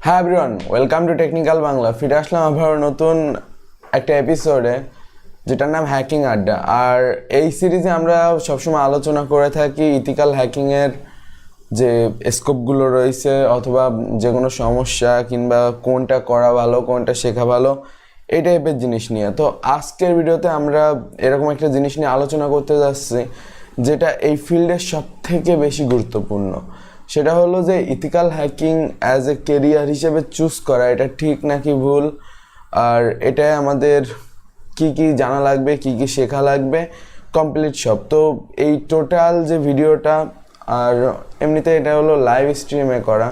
হ্যাঁ everyone, welcome to technical Bangla. ফিরে আসলাম আবার নতুন একটা এপিসোডে, যেটার নাম হ্যাকিং আড্ডা। আর এই সিরিজে আমরা সবসময় আলোচনা করে থাকি ইথিক্যাল হ্যাকিংয়ের যে স্কোপগুলো রয়েছে, অথবা যে কোনো সমস্যা কিংবা কোনটা করা ভালো, কোনটা শেখা ভালো, এই টাইপের জিনিস নিয়ে। তো আজকের ভিডিওতে আমরা এরকম একটা জিনিস নিয়ে আলোচনা করতে যাচ্ছি যেটা এই ফিল্ডের সবথেকে বেশি গুরুত্বপূর্ণ। সেটা হলো যে ethical hacking as a career হিসেবে চুজ করা, এটা ঠিক নাকি ভুল, আর এটাই আমাদের কি কি জানা লাগবে, কি কি শেখা লাগবে, কমপ্লিট সব। তো এই টোটাল যে ভিডিওটা, আর এমনিতে এটা হলো লাইভ স্ট্রিমে করা।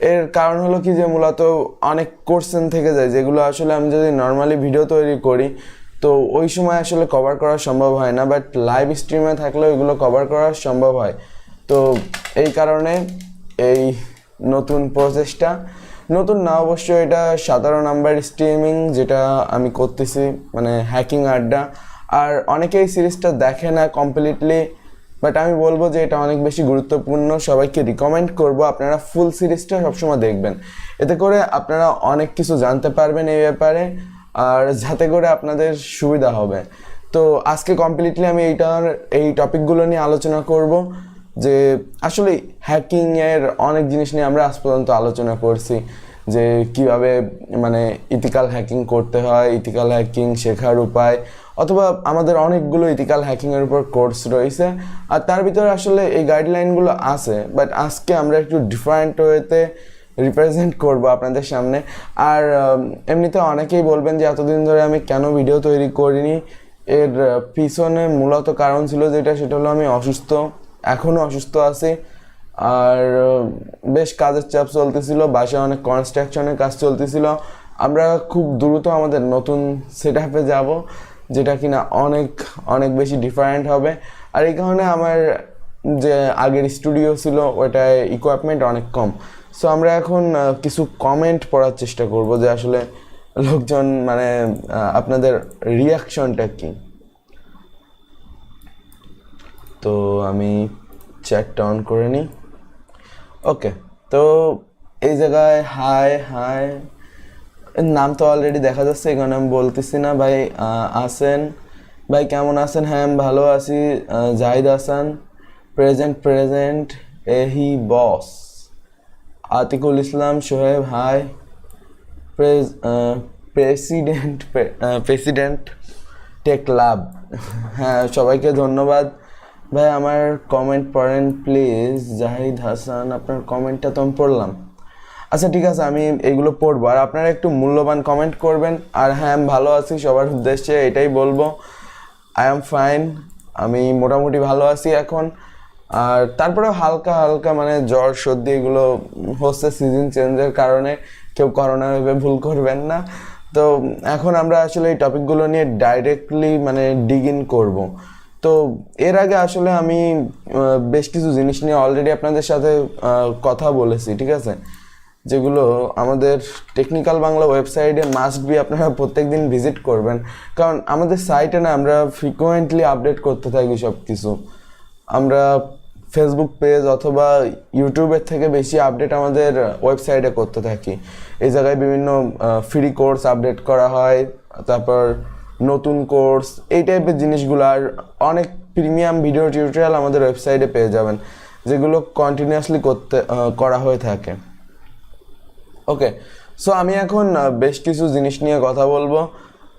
এর কারণ হলো কি যে মূলত অনেক কোশ্চেন থেকে যায় যেগুলো আসলে আমি যদি নর্মালি ভিডিও তৈরি করি তো ওই সময় আসলে কভার করা সম্ভব হয় না, বাট লাইভ স্ট্রিমে থাকলেও এগুলো কভার করা সম্ভব হয়। তো এই কারণে এই নতুন প্রসেসটা, নতুন না অবশ্য, এটা 17 নাম্বার স্ট্রিমিং যেটা আমি করতেছি, মানে হ্যাকিং আড্ডা। আর অনেকে এই সিরিজটা দেখে না কমপ্লিটলি, বাট আমি বলবো যে এটা অনেক বেশি গুরুত্বপূর্ণ। সবাইকে রিকমেন্ড করব আপনারা ফুল সিরিজটা সবসময় দেখবেন, এতে করে আপনারা অনেক কিছু জানতে পারবেন এই ব্যাপারে, আর যাতে করে আপনাদের সুবিধা হবে। তো আজকে কমপ্লিটলি আমি এই টপিকগুলো নিয়ে আলোচনা করব, যে আসলে হ্যাকিংয়ের অনেক জিনিস নিয়ে আমরা আজ পর্যন্ত আলোচনা করছি, যে কিভাবে মানে ইথিক্যাল হ্যাকিং করতে হয়, ইথিক্যাল হ্যাকিং শেখার উপায়, অথবা আমাদের অনেকগুলো ইথিক্যাল হ্যাকিংয়ের উপর কোর্স রয়েছে, আর তার ভিতরে আসলে এই গাইডলাইনগুলো আছে। বাট আজকে আমরা একটু ডিফারেন্ট ওয়েতে রিপ্রেজেন্ট করব আপনাদের সামনে। আর এমনিতে অনেকেই বলবেন যে এতদিন ধরে আমি কেন ভিডিও তৈরি করিনি। এর পিছনে মূলত কারণ ছিল সেটা হলো আমি অসুস্থ, এখনও অসুস্থ আছি। আর বেশ কাজের চাপ চলতেছিল, বাসায় অনেক কনস্ট্রাকশনের কাজ চলতেছিল। আমরা খুব দ্রুত আমাদের নতুন সেট আপে যাবো, যেটা কিনা অনেক অনেক বেশি ডিফারেন্ট হবে। আর এই কারণে আমার যে আগের স্টুডিও ছিল ওটায় ইকুইপমেন্ট অনেক কম। সো আমরা এখন কিছু কমেন্ট পড়ার চেষ্টা করব, যে আসলে লোকজন মানে আপনাদের রিয়াকশনটা কি। তো আমি চ্যাটটা অন করে নিই। ওকে, তো এই জায়গায় হাই হাই নাম তো অলরেডি দেখা যাচ্ছে, এখানে আমি বলতেছি না। ভাই আছেন, ভাই কেমন আছেন? হ্যাঁ আমি ভালো আছি। জাহিদ হাসান প্রেজেন্ট এহি বস। আতিকুল ইসলাম সোহেব হাই। প্রেসিডেন্ট টেক লাভ, হ্যাঁ সবাইকে ধন্যবাদ। ভাই আমার কমেন্ট পড়েন প্লিজ। জাহিদ হাসান, আপনার কমেন্টটা তো আমি পড়লাম। আচ্ছা ঠিক আছে, আমি এইগুলো পড়বো, আর আপনারা একটু মূল্যবান কমেন্ট করবেন। আর হ্যাঁ আমি ভালো আছি, সবার উদ্দেশ্যে এটাই বলবো, আই এম ফাইন, আমি মোটামুটি ভালো আছি এখন। আর তারপরে হালকা হালকা মানে জ্বর সর্দি এগুলো হচ্ছে সিজন চেঞ্জের কারণে, কেউ করোনা ভেবে ভুল করবেন না। তো এখন আমরা আসলে এই টপিকগুলো নিয়ে ডাইরেক্টলি মানে ডিগ ইন করবো। তো এর আগে আসলে আমি বেশ কিছু জিনিস নিয়ে অলরেডি আপনাদের সাথে কথা বলেছি, ঠিক আছে, যেগুলো আমাদের টেকনিক্যাল বাংলা ওয়েবসাইটে মাস্ট বি আপনারা প্রত্যেক দিন ভিজিট করবেন, কারণ আমাদের সাইটে না আমরা ফ্রিকোয়েন্টলি আপডেট করতে থাকি সব কিছু। আমরা ফেসবুক পেজ অথবা ইউটিউবের থেকে বেশি আপডেট আমাদের ওয়েবসাইটে করতে থাকি। এই জায়গায় বিভিন্ন ফ্রি কোর্স আপডেট করা হয়, তারপর নতুন কোর্স, এই টাইপের জিনিসগুলো, আর অনেক প্রিমিয়াম ভিডিও টিউটোরিয়াল আমাদের ওয়েবসাইটে পেয়ে যাবেন, যেগুলো কন্টিনিউয়াসলি করা হয়ে থাকে। ওকে, সো আমি এখন বেশ কিছু জিনিস নিয়ে কথা বলবো।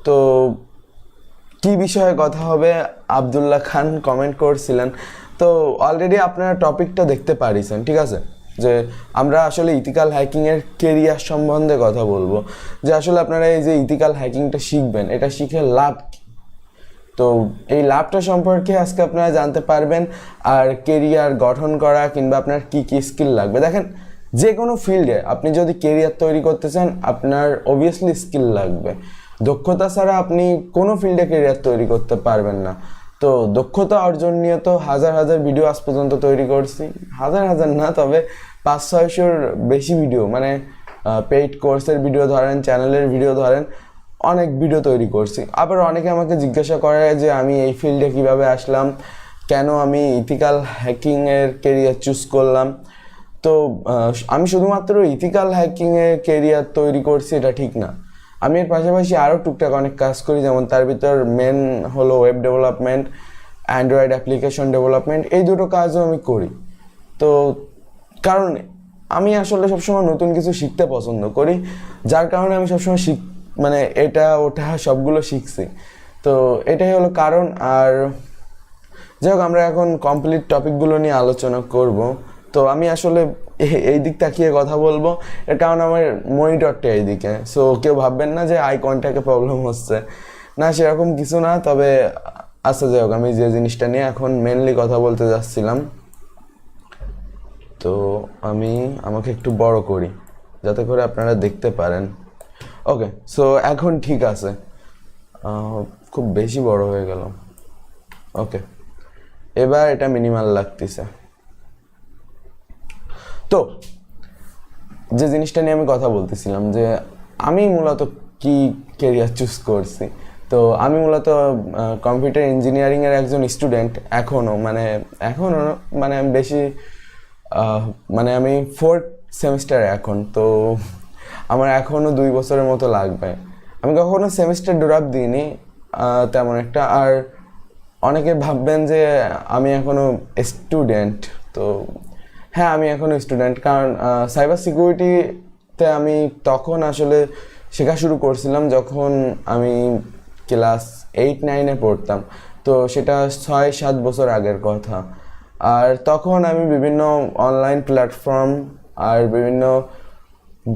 তো কি বিষয়ে কথা হবে, আবদুল্লাহ খান কমেন্ট করছিলেন। তো অলরেডি আপনারা টপিকটা দেখতে পারিছেন, ঠিক আছে, যে আমরা আসলে ইথিক্যাল হ্যাকিংয়ের কেরিয়ার সম্বন্ধে কথা বলবো, যে আসলে আপনারা এই যে ইথিক্যাল হ্যাকিংটা শিখবেন, এটা শিখে লাভ কি। তো এই লাভটা সম্পর্কে আজকে আপনারা জানতে পারবেন, আর কেরিয়ার গঠন করা কিংবা আপনার কি কি স্কিল লাগবে। দেখেন, যে কোনো ফিল্ডে আপনি যদি কেরিয়ার তৈরি করতে চান, আপনার অবভিয়াসলি স্কিল লাগবে। দক্ষতা ছাড়া আপনি কোনো ফিল্ডে কেরিয়ার তৈরি করতে পারবেন না। তো দক্ষতা অর্জন নিয়ে তো হাজার হাজার ভিডিও আজ পর্যন্ত তৈরি করছি, হাজার হাজার না, তবে 500-600-র বেশি ভিডিও, মানে পেইড কোর্সের ভিডিও ধরেন, চ্যানেলের ভিডিও ধরেন, অনেক ভিডিও তৈরি করছি। আবার অনেকে আমাকে জিজ্ঞাসা করে যে আমি এই ফিল্ডে কিভাবে আসলাম, কেন আমি ইথিক্যাল হ্যাকিংয়ের কেরিয়ার চুজ করলাম। তো আমি শুধুমাত্র ইথিক্যাল হ্যাকিংয়ে কেরিয়ার তৈরি করছি এটা ঠিক না, আমি এর পাশাপাশি আরও টুকটাক অনেক কাজ করি, যেমন তার ভিতর মেন হলো web development, Android application development, এই দুটো কাজও আমি করি। তো কারণ আমি আসলে সবসময় নতুন কিছু শিখতে পছন্দ করি, যার কারণে আমি সবসময় মানে এটা ওটা সবগুলো শিখছি। তো এটাই হলো কারণ। আর যাই হোক, আমরা এখন কমপ্লিট টপিকগুলো নিয়ে আলোচনা করব। তো আমি আসলে এই দিক তাকিয়ে কথা বলবো, এর কারণ আমার মনিটরটা এইদিকে, সো কেউ ভাববেন না যে আই কন্ট্যাক্টে প্রবলেম হচ্ছে, না সেরকম কিছু না। তবে আচ্ছা যাই হোক, আমি যে জিনিসটা নিয়ে এখন মেনলি কথা বলতে যাচ্ছিলাম, তো আমাকে একটু বড় করি যাতে করে আপনারা দেখতে পারেন। ওকে, সো এখন ঠিক আছে, খুব বেশি বড় হয়ে গেল। ওকে, এবার এটা মিনিমাল লাগতেছে। তো যে জিনিসটা নিয়ে আমি কথা বলতেছিলাম, যে আমি মূলত কি কেরিয়ার চুজ করছি, তো আমি মূলত কম্পিউটার ইঞ্জিনিয়ারিংয়ের একজন স্টুডেন্ট এখনও, মানে আমি বেশি মানে আমি 4th সেমিস্টারে এখন, তো আমার এখনও 2 বছরের মতো লাগবে। আমি কখনো সেমিস্টার ড্রপ দিইনি তেমন একটা। আর অনেকে ভাববেন যে আমি এখনও স্টুডেন্ট, তো হ্যাঁ আমি এখনও স্টুডেন্ট, কারণ সাইবার সিকিউরিটিতে আমি তখন আসলে শেখা শুরু করছিলাম যখন আমি ক্লাস 8-9-এ পড়তাম, তো সেটা 6-7 বছর আগের কথা। আর তখন আমি বিভিন্ন অনলাইন প্ল্যাটফর্ম আর বিভিন্ন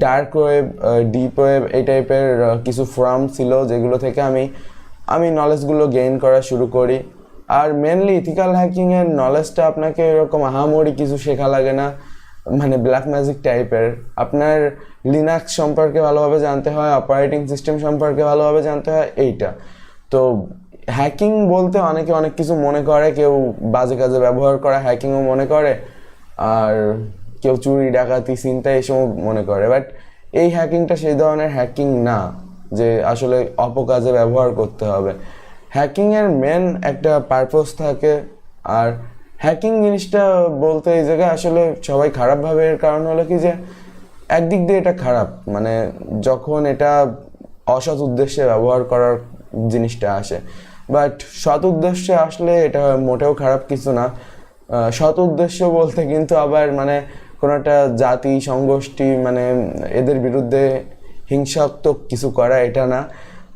ডার্ক ওয়েব, ডিপ ওয়েব, এই টাইপের কিছু ফোরাম ছিল যেগুলো থেকে আমি নলেজগুলো গেইন করা শুরু করি। আর মেনলি ইথিক্যাল হ্যাকিংয়ের নলেজটা আপনাকে এরকম আহামরি কিছু শেখা লাগে না, মানে ব্ল্যাক ম্যাজিক টাইপের। আপনার লিনাক্স সম্পর্কে ভালোভাবে জানতে হয়, অপারেটিং সিস্টেম সম্পর্কে ভালোভাবে জানতে হয়, এইটা। তো হ্যাকিং বলতে অনেকে অনেক কিছু মনে করে, কেউ বাজে কাজে ব্যবহার করা হ্যাকিংও মনে করে, আর কেউ চুরি ডাকাতি ছিনতাই এসব মনে করে। বাট এই হ্যাকিংটা সেই ধরনের হ্যাকিং না যে আসলে অপকাজে ব্যবহার করতে হবে। হ্যাকিংয়ের মেন একটা পারপোজ থাকে। আর হ্যাকিং জিনিসটা বলতে এই জায়গায় আসলে সবাই খারাপভাবে, এর কারণ হলো কি যে একদিক দিয়ে এটা খারাপ, মানে যখন এটা অসৎ উদ্দেশ্যে ব্যবহার করার জিনিসটা আসে। বাট সৎ উদ্দেশ্যে আসলে এটা মোটেও খারাপ কিছু না। সৎ উদ্দেশ্য বলতে কিন্তু আবার মানে কোনো একটা জাতি সংগোষ্ঠী, মানে এদের বিরুদ্ধে হিংসাত্মক কিছু করা, এটা না।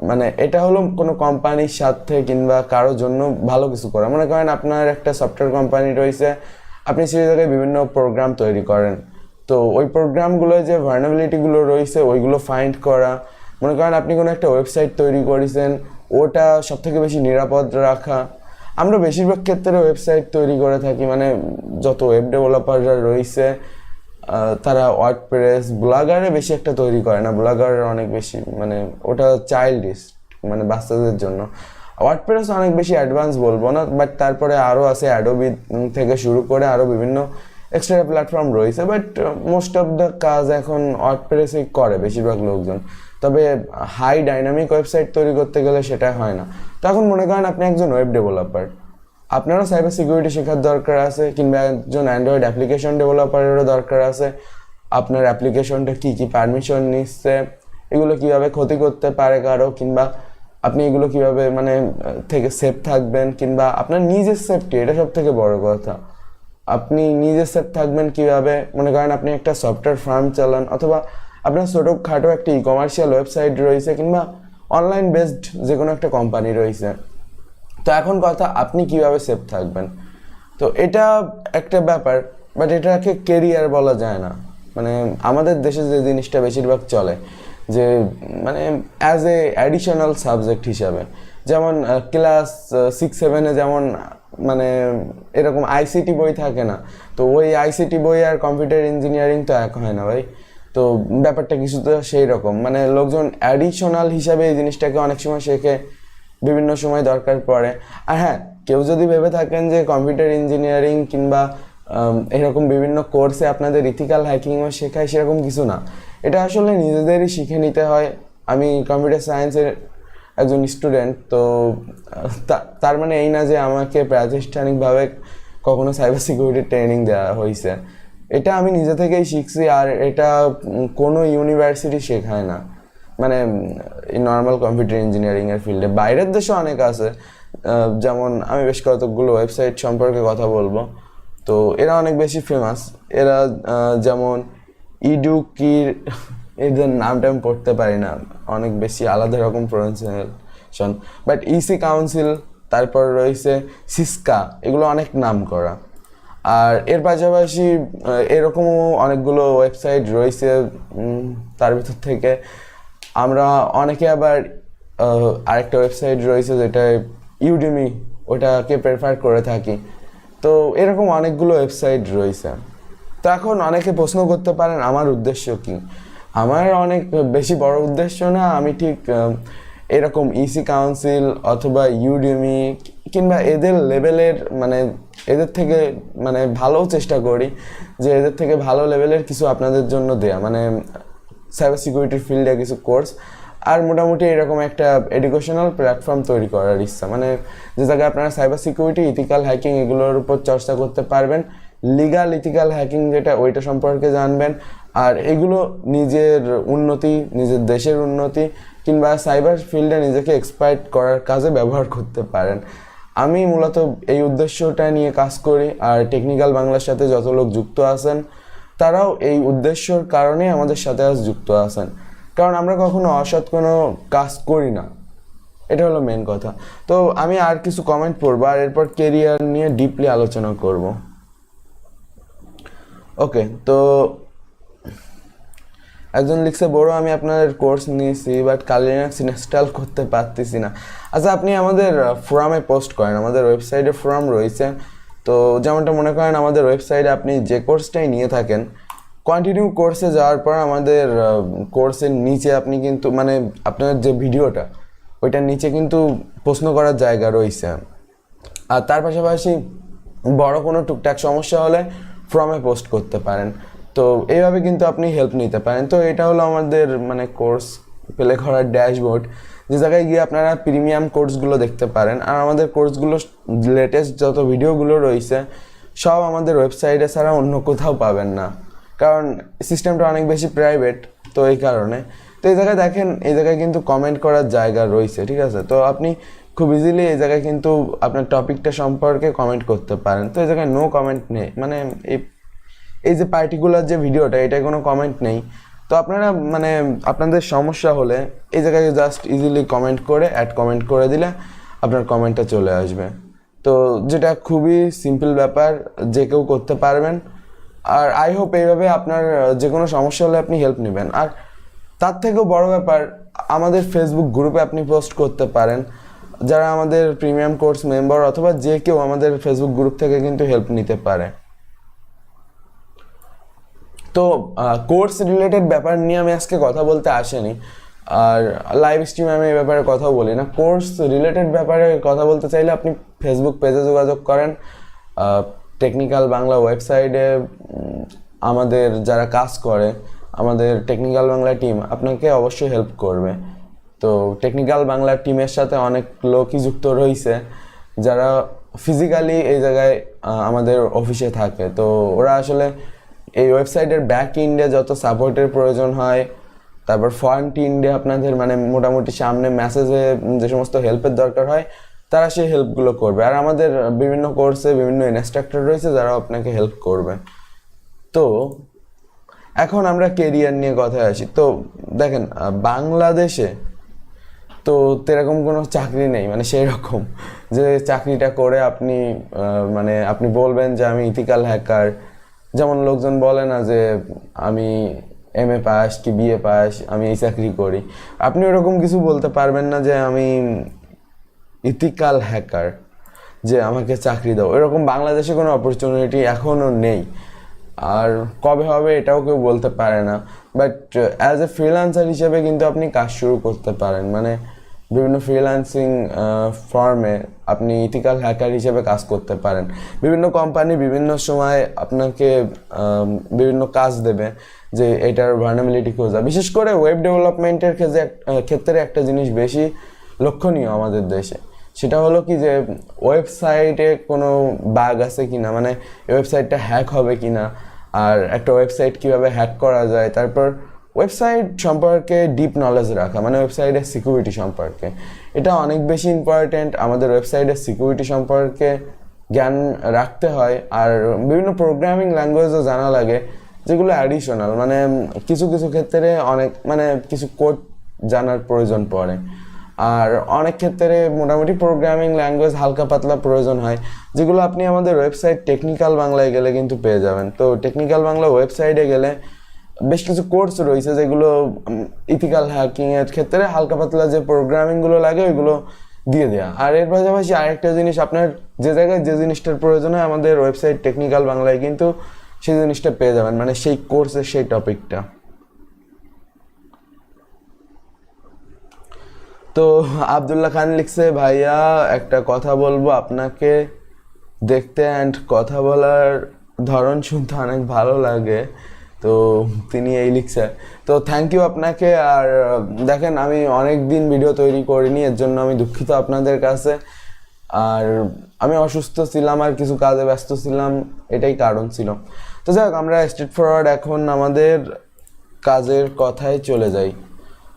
মানে এটা হলো কোনো কোম্পানির সাথে কিংবা কারোর জন্য ভালো কিছু করা। মনে করেন আপনার একটা সফটওয়্যার কোম্পানি রয়েছে, আপনি সেই জায়গায় বিভিন্ন প্রোগ্রাম তৈরি করেন, তো ওই প্রোগ্রামগুলোয় যে ভার্নাবিলিটিগুলো রয়েছে ওইগুলো ফাইন্ড করা। মনে করেন আপনি কোনো একটা ওয়েবসাইট তৈরি করেছেন, ওটা সবথেকে বেশি নিরাপদ রাখা। আমরা বেশিরভাগ ক্ষেত্রে ওয়েবসাইট তৈরি করে থাকি, মানে যত ওয়েব ডেভেলপাররা রয়েছে তারা ওয়ার্ডপ্রেস, ব্লগারে বেশি একটা তৈরি করে না, ব্লগার অনেক বেশি মানে ওটা চাইল্ডিশ, মানে বাচ্চাদের জন্য। ওয়ার্ডপ্রেস অনেক বেশি অ্যাডভান্স বলবো না, বাট তারপরে আরও আছে অ্যাডোবি থেকে শুরু করে আরও বিভিন্ন এক্সট্রা প্ল্যাটফর্ম রয়েছে। বাট মোস্ট অফ দ্য কাজ এখন ওয়ার্ডপ্রেসেই করে বেশিরভাগ লোকজন। তবে হাই ডাইনামিক ওয়েবসাইট তৈরি করতে গেলে সেটা হয় না। তো এখন মনে করেন আপনি একজন ওয়েব ডেভেলপার, আপনারও সাইবার সিকিউরিটি শেখার দরকার আছে, কিংবা একজন অ্যান্ড্রয়েড অ্যাপ্লিকেশন ডেভেলপারেরও দরকার আছে। আপনার অ্যাপ্লিকেশনটা কী কী পারমিশন নিচ্ছে, এগুলো কীভাবে ক্ষতি করতে পারে কারো, কিংবা আপনি এগুলো কীভাবে মানে থেকে সেফ থাকবেন, কিংবা আপনার নিজের সেফটি, এটা সব থেকে বড় কথা। আপনি নিজে সেফ থাকবেন কীভাবে? মনে করেন আপনি একটা সফটওয়্যার ফার্ম চালান, অথবা আপনার ছোটোখাটো একটা কমার্শিয়াল ওয়েবসাইট রয়েছে, কিংবা অনলাইন বেসড যে কোনো একটা কোম্পানি রয়েছে। তো এখন কথা, আপনি কিভাবে সেফ থাকবেন? তো এটা একটা ব্যাপার, বাট এটাকে কেরিয়ার বলা যায় না। মানে আমাদের দেশে যে জিনিসটা বেশিরভাগ চলে, যে মানে অ্যাজ এ অ্যাডিশনাল সাবজেক্ট হিসাবে, যেমন ক্লাস 6-7-এ যেমন মানে এরকম আইসিটি বই থাকে না, তো ওই আইসিটি বই আর কম্পিউটার ইঞ্জিনিয়ারিং তো এক হয় না ভাই। তো ব্যাপারটা কিছুটা সেই রকম, মানে লোকজন অ্যাডিশনাল হিসাবে এই জিনিসটাকে অনেক সময় শেখে, বিভিন্ন সময় দরকার পড়ে। আর হ্যাঁ, কেউ যদি ভেবে থাকেন যে কম্পিউটার ইঞ্জিনিয়ারিং কিংবা এরকম বিভিন্ন কোর্সে আপনাদের ইথিক্যাল হ্যাকিংও শেখায়, সেরকম কিছু না। এটা আসলে নিজেদেরই শিখে নিতে হয়। আমি কম্পিউটার সায়েন্সের একজন স্টুডেন্ট, তো তার মানে এই না যে আমাকে প্রাতিষ্ঠানিকভাবে কখনো সাইবার সিকিউরিটি ট্রেনিং দেওয়া হয়েছে। এটা আমি নিজে থেকেই শিখছি, আর এটা কোনো ইউনিভার্সিটি শেখায় না, মানে নর্মাল কম্পিউটার ইঞ্জিনিয়ারিং এর ফিল্ডে। বাইরের দেশে অনেক আছে, যেমন আমি বেশ কতগুলো ওয়েবসাইট সম্পর্কে কথা বলবো। তো এরা অনেক বেশি ফেমাস। এরা যেমন ইডুকির, এদের নামটা আমি পড়তে পারি না, অনেক বেশি আলাদা রকম প্রনাউন্সিয়েশন, বাট ইসি কাউন্সিল, তারপর রয়েছে সিসকা, এগুলো অনেক নাম করা। আর এর পাশাপাশি এরকমও অনেকগুলো ওয়েবসাইট রয়েছে, তার ভিতর থেকে আমরা অনেকে আবার আরেকটা ওয়েবসাইট রয়েছে যেটা ইউডেমি, ওটাকে প্রেফার করে থাকি। তো এরকম অনেকগুলো ওয়েবসাইট রয়েছে। তো এখন অনেকে প্রশ্ন করতে পারেন আমার উদ্দেশ্য কি। আমার অনেক বেশি বড় উদ্দেশ্য না, আমি ঠিক এরকম ইসি কাউন্সিল অথবা ইউডেমি কিংবা এদের লেভেলের, মানে এদের থেকে মানে ভালো চেষ্টা করি যে এদের থেকে ভালো লেভেলের কিছু আপনাদের জন্য দেয়া, মানে সাইবার সিকিউরিটির ফিল্ডে কিছু কোর্স, আর মোটামুটি এরকম একটা এডুকেশনাল প্ল্যাটফর্ম তৈরি করার ইচ্ছা, মানে যে জায়গায় আপনারা সাইবার সিকিউরিটি, ইথিক্যাল হ্যাকিং এগুলোর উপর চর্চা করতে পারবেন, লিগাল ইথিক্যাল হ্যাকিং যেটা ওইটা সম্পর্কে জানবেন, আর এগুলো নিজের উন্নতি, নিজের দেশের উন্নতি কিংবা সাইবার ফিল্ডে নিজেকে এক্সপার্ট করার কাজে ব্যবহার করতে পারেন। আমি মূলত এই উদ্দেশ্যটা নিয়ে কাজ করি, আর টেকনিক্যাল বাংলার সাথে যত লোক যুক্ত আছেন তারাও এই উদ্দেশ্যর কারণে আমাদের সাথে আজ যুক্ত আছেন, কারণ আমরা কখনো অসৎ কোনো কাজ করি না, এটা হলো মেন কথা। তো আমি আর কিছু কমেন্ট পড়বো, আর এরপর কেরিয়ার নিয়ে ডিপলি আলোচনা করব। ওকে, তো একজন লিখছে, বড় আমি আপনার কোর্স নিয়েছি বাট কালি লিনাক্স ইনস্টল করতে পারতেছি না। আচ্ছা, আপনি আমাদের ফোরামে পোস্ট করেন, আমাদের ওয়েবসাইটে ফোরাম রয়েছে। তো যেমনটা মনে করেন আমাদের ওয়েবসাইটে আপনি যে কোর্সটাই নিয়ে থাকেন, কন্টিনিউ কোর্সে যাওয়ার পর আমাদের কোর্সের নিচে আপনি কিন্তু মানে আপনার যে ভিডিওটা ওইটার নিচে কিন্তু প্রশ্ন করার জায়গা রয়েছে। আর তার পাশাপাশি বড় কোনো টুকটাক সমস্যা হলে ফোরামে পোস্ট করতে পারেন। তো এইভাবে কিন্তু আপনি হেল্প নিতে পারেন। তো এটা হলো আমাদের মানে কোর্স প্লে করার ড্যাশবোর্ড, যে জায়গায় গিয়ে আপনারা প্রিমিয়াম কোর্সগুলো দেখতে পারেন। আর আমাদের কোর্সগুলো লেটেস্ট যত ভিডিওগুলো রয়েছে সব আমাদের ওয়েবসাইটে ছাড়া অন্য কোথাও পাবেন না, কারণ সিস্টেমটা অনেক বেশি প্রাইভেট, তো এই কারণে। তো এই জায়গায় দেখেন, এই জায়গায় কিন্তু কমেন্ট করার জায়গা রয়েছে, ঠিক আছে? তো আপনি খুব ইজিলি এই জায়গায় কিন্তু আপনার টপিকটা সম্পর্কে কমেন্ট করতে পারেন। তো এই জায়গায় নো কমেন্ট নেই, মানে এই যে পার্টিকুলার যে ভিডিওটা, এটায় কোনো কমেন্ট নেই। তো আপনারা মানে আপনাদের সমস্যা হলে এই জায়গায় জাস্ট ইজিলি কমেন্ট করে অ্যাড কমেন্ট করে দিলে আপনার কমেন্টটা চলে আসবে। তো যেটা খুবই সিম্পল ব্যাপার, যে কেউ করতে পারবেন। আর আই হোপ এইভাবে আপনার যে কোনো সমস্যা হলে আপনি হেল্প নেবেন। আর তার থেকেও বড় ব্যাপার, আমাদের ফেসবুক গ্রুপে আপনি পোস্ট করতে পারেন। যারা আমাদের প্রিমিয়াম কোর্স মেম্বার অথবা যে কেউ আমাদের ফেসবুক গ্রুপ থেকে কিন্তু হেল্প নিতে পারে। তো কোর্স রিলেটেড ব্যাপার নিয়ে আমি আজকে কথা বলতে আসেনি, আর লাইভ স্ট্রিমে আমি এই ব্যাপারে কথাও বলি না। কোর্স রিলেটেড ব্যাপারে কথা বলতে চাইলে আপনি ফেসবুক পেজে যোগাযোগ করেন। টেকনিক্যাল বাংলা ওয়েবসাইটে আমাদের যারা কাজ করে, আমাদের টেকনিক্যাল বাংলা টিম আপনাকে অবশ্যই হেল্প করবে। তো টেকনিক্যাল বাংলা টিমের সাথে অনেক লোকই যুক্ত রয়েছে যারা ফিজিক্যালি এই জায়গায় আমাদের অফিসে থাকে। তো ওরা আসলে এই ওয়েবসাইটের ব্যাক এন্ডে যত সাপোর্টের প্রয়োজন হয়, তারপর ফ্রন্ট এন্ডে আপনাদের মানে মোটামুটি সামনে মেসেজে যে সমস্ত হেল্পের দরকার হয় তারা সেই হেল্পগুলো করবে। আর আমাদের বিভিন্ন কোর্সে বিভিন্ন ইনস্ট্রাক্টর রয়েছে যারা আপনাকে হেল্প করবে। তো এখন আমরা কেরিয়ার নিয়ে কথায় আসি। তো দেখেন, বাংলাদেশে তো এরকম কোনো চাকরি নেই, মানে সেই রকম যে চাকরিটা করে আপনি মানে আপনি বলবেন যে আমি ইথিক্যাল হ্যাকার। যেমন লোকজন বলে না যে আমি MA পাস কি BA পাস, আমি এই চাকরি করি। আপনি ওরকম কিছু বলতে পারবেন না যে আমি ইথিক্যাল হ্যাকার, যে আমাকে চাকরি দাও। এরকম বাংলাদেশে কোনো অপরচুনিটি এখনও নেই, আর কবে হবে এটাও কেউ বলতে পারে না। বাট অ্যাজ এ ফ্রিল্যান্সার হিসেবে কিন্তু আপনি কাজ শুরু করতে পারেন, মানে বিভিন্ন ফ্রিল্যান্সিং ফর্মে আপনি ইথিক্যাল হ্যাকার হিসেবে কাজ করতে পারেন। বিভিন্ন কোম্পানি বিভিন্ন সময় আপনাকে বিভিন্ন কাজ দেবে যে এটার ভার্নাবিলিটি খোঁজা। বিশেষ করে ওয়েব ডেভেলপমেন্টের ক্ষেত্রে একটা জিনিস বেশি লক্ষণীয় আমাদের দেশে, সেটা হলো কি যে ওয়েবসাইটে কোনো বাগ আছে কিনা, মানে ওয়েবসাইটটা হ্যাক হবে কিনা, আর একটা ওয়েবসাইট কিভাবে হ্যাক করা যায়, তারপর ওয়েবসাইট সম্পর্কে ডিপ নলেজ রাখা, মানে ওয়েবসাইটের সিকিউরিটি সম্পর্কে, এটা অনেক বেশি ইম্পর্টেন্ট। আমাদের ওয়েবসাইটের সিকিউরিটি সম্পর্কে জ্ঞান রাখতে হয়। আর বিভিন্ন প্রোগ্রামিং ল্যাঙ্গুয়েজও জানা লাগে, যেগুলো অ্যাডিশনাল, মানে কিছু কিছু ক্ষেত্রে অনেক মানে কিছু কোড জানার প্রয়োজন পড়ে। আর অনেক ক্ষেত্রে মোটামুটি প্রোগ্রামিং ল্যাঙ্গুয়েজ হালকা পাতলা প্রয়োজন হয়, যেগুলো আপনি আমাদের ওয়েবসাইট টেকনিক্যাল বাংলায় গেলে কিন্তু পেয়ে যাবেন। তো টেকনিক্যাল বাংলা ওয়েবসাইটে গেলে বেশ কিছু কোর্স রয়েছে, যেগুলো ইথিক্যাল হ্যাকিংয়ের ক্ষেত্রে হালকা পাতলা যে প্রোগ্রামিংগুলো লাগে ওইগুলো দিয়ে দেওয়া। আর এর পাশাপাশি আরেকটা জিনিস, আপনার যে জায়গায় যে জিনিসটার প্রয়োজন হয় আমাদের ওয়েবসাইট টেকনিক্যাল বাংলায় কিন্তু সেই জিনিসটা পেয়ে যাবেন, মানে সেই কোর্সের সেই টপিকটা। তো আবদুল্লাহ খান লিখছে, ভাইয়া একটা কথা বলবো, আপনাকে দেখতে অ্যান্ড কথা বলার ধরন শুনতে অনেক ভালো লাগে। তো তিনি এই লিখছে, তো থ্যাংক ইউ আপনাকে। আর দেখেন, আমি অনেক দিন ভিডিও তৈরি করিনি, এর জন্য আমি দুঃখিত আপনাদের কাছে। আর আমি অসুস্থ ছিলাম আর কিছু কাজে ব্যস্ত ছিলাম, এটাই কারণ ছিল। তো যাই হোক, আমরা স্ট্রেট ফরওয়ার্ড এখন আমাদের কাজের কথায় চলে যাই।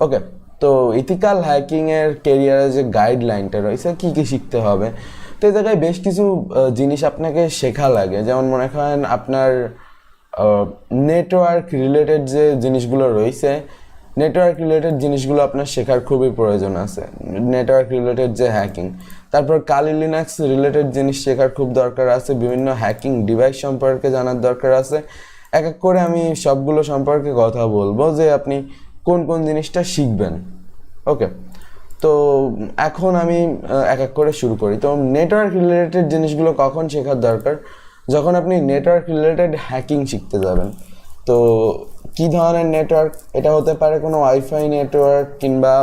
ওকে, তো ইথিক্যাল হ্যাকিংয়ের কেরিয়ারের যে গাইডলাইনটা রয়েছে, কী কী শিখতে হবে, তো এই জায়গায় বেশ কিছু জিনিস আপনাকে শেখা লাগে। যেমন মনে করেন আপনার নেটওয়ার্ক রিলেটেড যে জিনিসগুলো রয়েছে, নেটওয়ার্ক রিলেটেড জিনিসগুলো আপনার শেখার খুবই প্রয়োজন আছে, নেটওয়ার্ক রিলেটেড যে হ্যাকিং। তারপর কালি লিনাক্স রিলেটেড জিনিস শেখার খুব দরকার আছে, বিভিন্ন হ্যাকিং ডিভাইস সম্পর্কে জানার দরকার আছে। এক এক করে আমি সবগুলো সম্পর্কে কথা বলবো যে আপনি কোন কোন জিনিসটা শিখবেন। ওকে, তো এখন আমি এক এক করে শুরু করি। তো নেটওয়ার্ক রিলেটেড জিনিসগুলো কখন শেখার দরকার? যখন আপনি নেটওয়ার্ক রিলেটেড হ্যাকিং শিখতে যাবেন। তো কী ধরনের নেটওয়ার্ক? এটা হতে পারে কোনো ওয়াইফাই নেটওয়ার্ক, কিংবা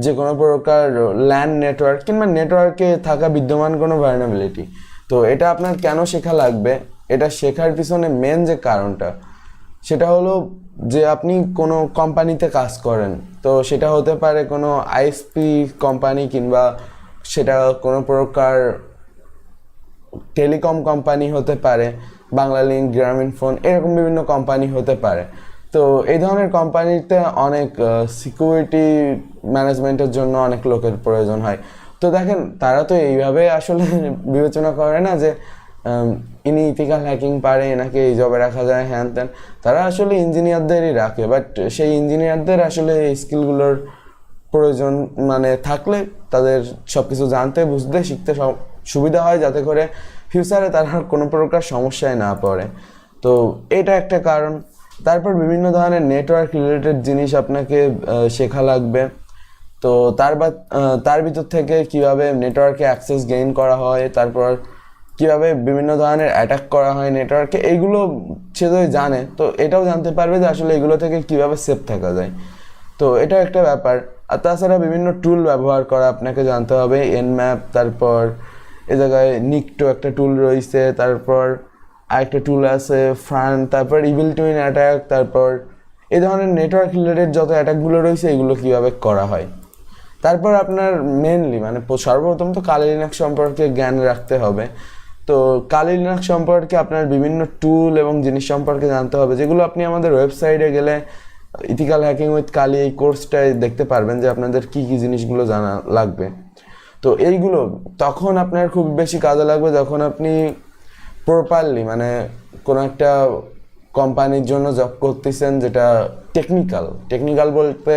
যে কোনো প্রকার ল্যান নেটওয়ার্ক, কিংবা নেটওয়ার্কে থাকা বিদ্যমান কোনো ভালনারেবিলিটি। তো এটা আপনার কেন শেখা লাগবে? এটা শেখার পিছনে মেন যে কারণটা, সেটা হলো যে আপনি কোনো কোম্পানিতে কাজ করেন, তো সেটা হতে পারে কোনো আইএসপি কোম্পানি, কিংবা সেটা কোনো প্রকার টেলিকম কোম্পানি হতে পারে, বাংলালিংক, গ্রামীণ ফোন, এরকম বিভিন্ন কোম্পানি হতে পারে। তো এই ধরনের কোম্পানিতে অনেক সিকিউরিটি ম্যানেজমেন্টের জন্য অনেক লোকের প্রয়োজন হয়। তো দেখেন, তারা তো এইভাবে আসলে বিবেচনা করে না যে ইনি ইথিক্যাল হ্যাকিং পারে, এনাকে এই জবে রাখা যায়, হ্যান ত্যান। তারা আসলে ইঞ্জিনিয়ারদেরই রাখে, বাট সেই ইঞ্জিনিয়ারদের আসলে এই স্কিলগুলোর প্রয়োজন মানে থাকলে তাদের সব কিছু জানতে, বুঝতে, শিখতে সুবিধা হয়, যাতে করে ফিউচারে তারা কোনো প্রকার সমস্যায় না পড়ে। তো এটা একটা কারণ। তারপর বিভিন্ন ধরনের নেটওয়ার্ক রিলেটেড জিনিস আপনাকে শেখা লাগবে। তো তার ভিতর থেকে কিভাবে নেটওয়ার্কে অ্যাক্সেস গেইন করা হয়, তারপর কিভাবে বিভিন্ন ধরনের অ্যাটাক করা হয় নেটওয়ার্কে, এইগুলো সে যদি জানে তো এটাও জানতে পারবে যে আসলে এগুলো থেকে কিভাবে সেফ থাকা যায়। তো এটাও একটা ব্যাপার। আর তাছাড়া বিভিন্ন টুল ব্যবহার করা আপনাকে জানতে হবে, এনম্যাপ, তারপর এ জায়গায় নিকটো একটা টুল রয়েছে, তারপর আরেকটা টুল আছে ফ্রান, তারপর ইভিল টুইন অ্যাটাক, তারপর এই ধরনের নেটওয়ার্ক রিলেটেড যত অ্যাটাকগুলো রয়েছে এগুলো কীভাবে করা হয়। তারপর আপনার মেনলি মানে সর্বপ্রথম তো কালি লিনাক্স সম্পর্কে জ্ঞান রাখতে হবে। তো কালি লিনাক্স সম্পর্কে আপনার বিভিন্ন টুল এবং জিনিস সম্পর্কে জানতে হবে, যেগুলো আপনি আমাদের ওয়েবসাইটে গেলে ইথিক্যাল হ্যাকিং উইথ কালি এই কোর্সটায় দেখতে পারবেন যে আপনাদের কী কী জিনিসগুলো জানা লাগবে। তো এইগুলো তখন আপনার খুব বেশি কাজে লাগবে যখন আপনি প্রপারলি মানে কোনো একটা কোম্পানির জন্য জব করতেছেন, যেটা টেকনিক্যাল বলতে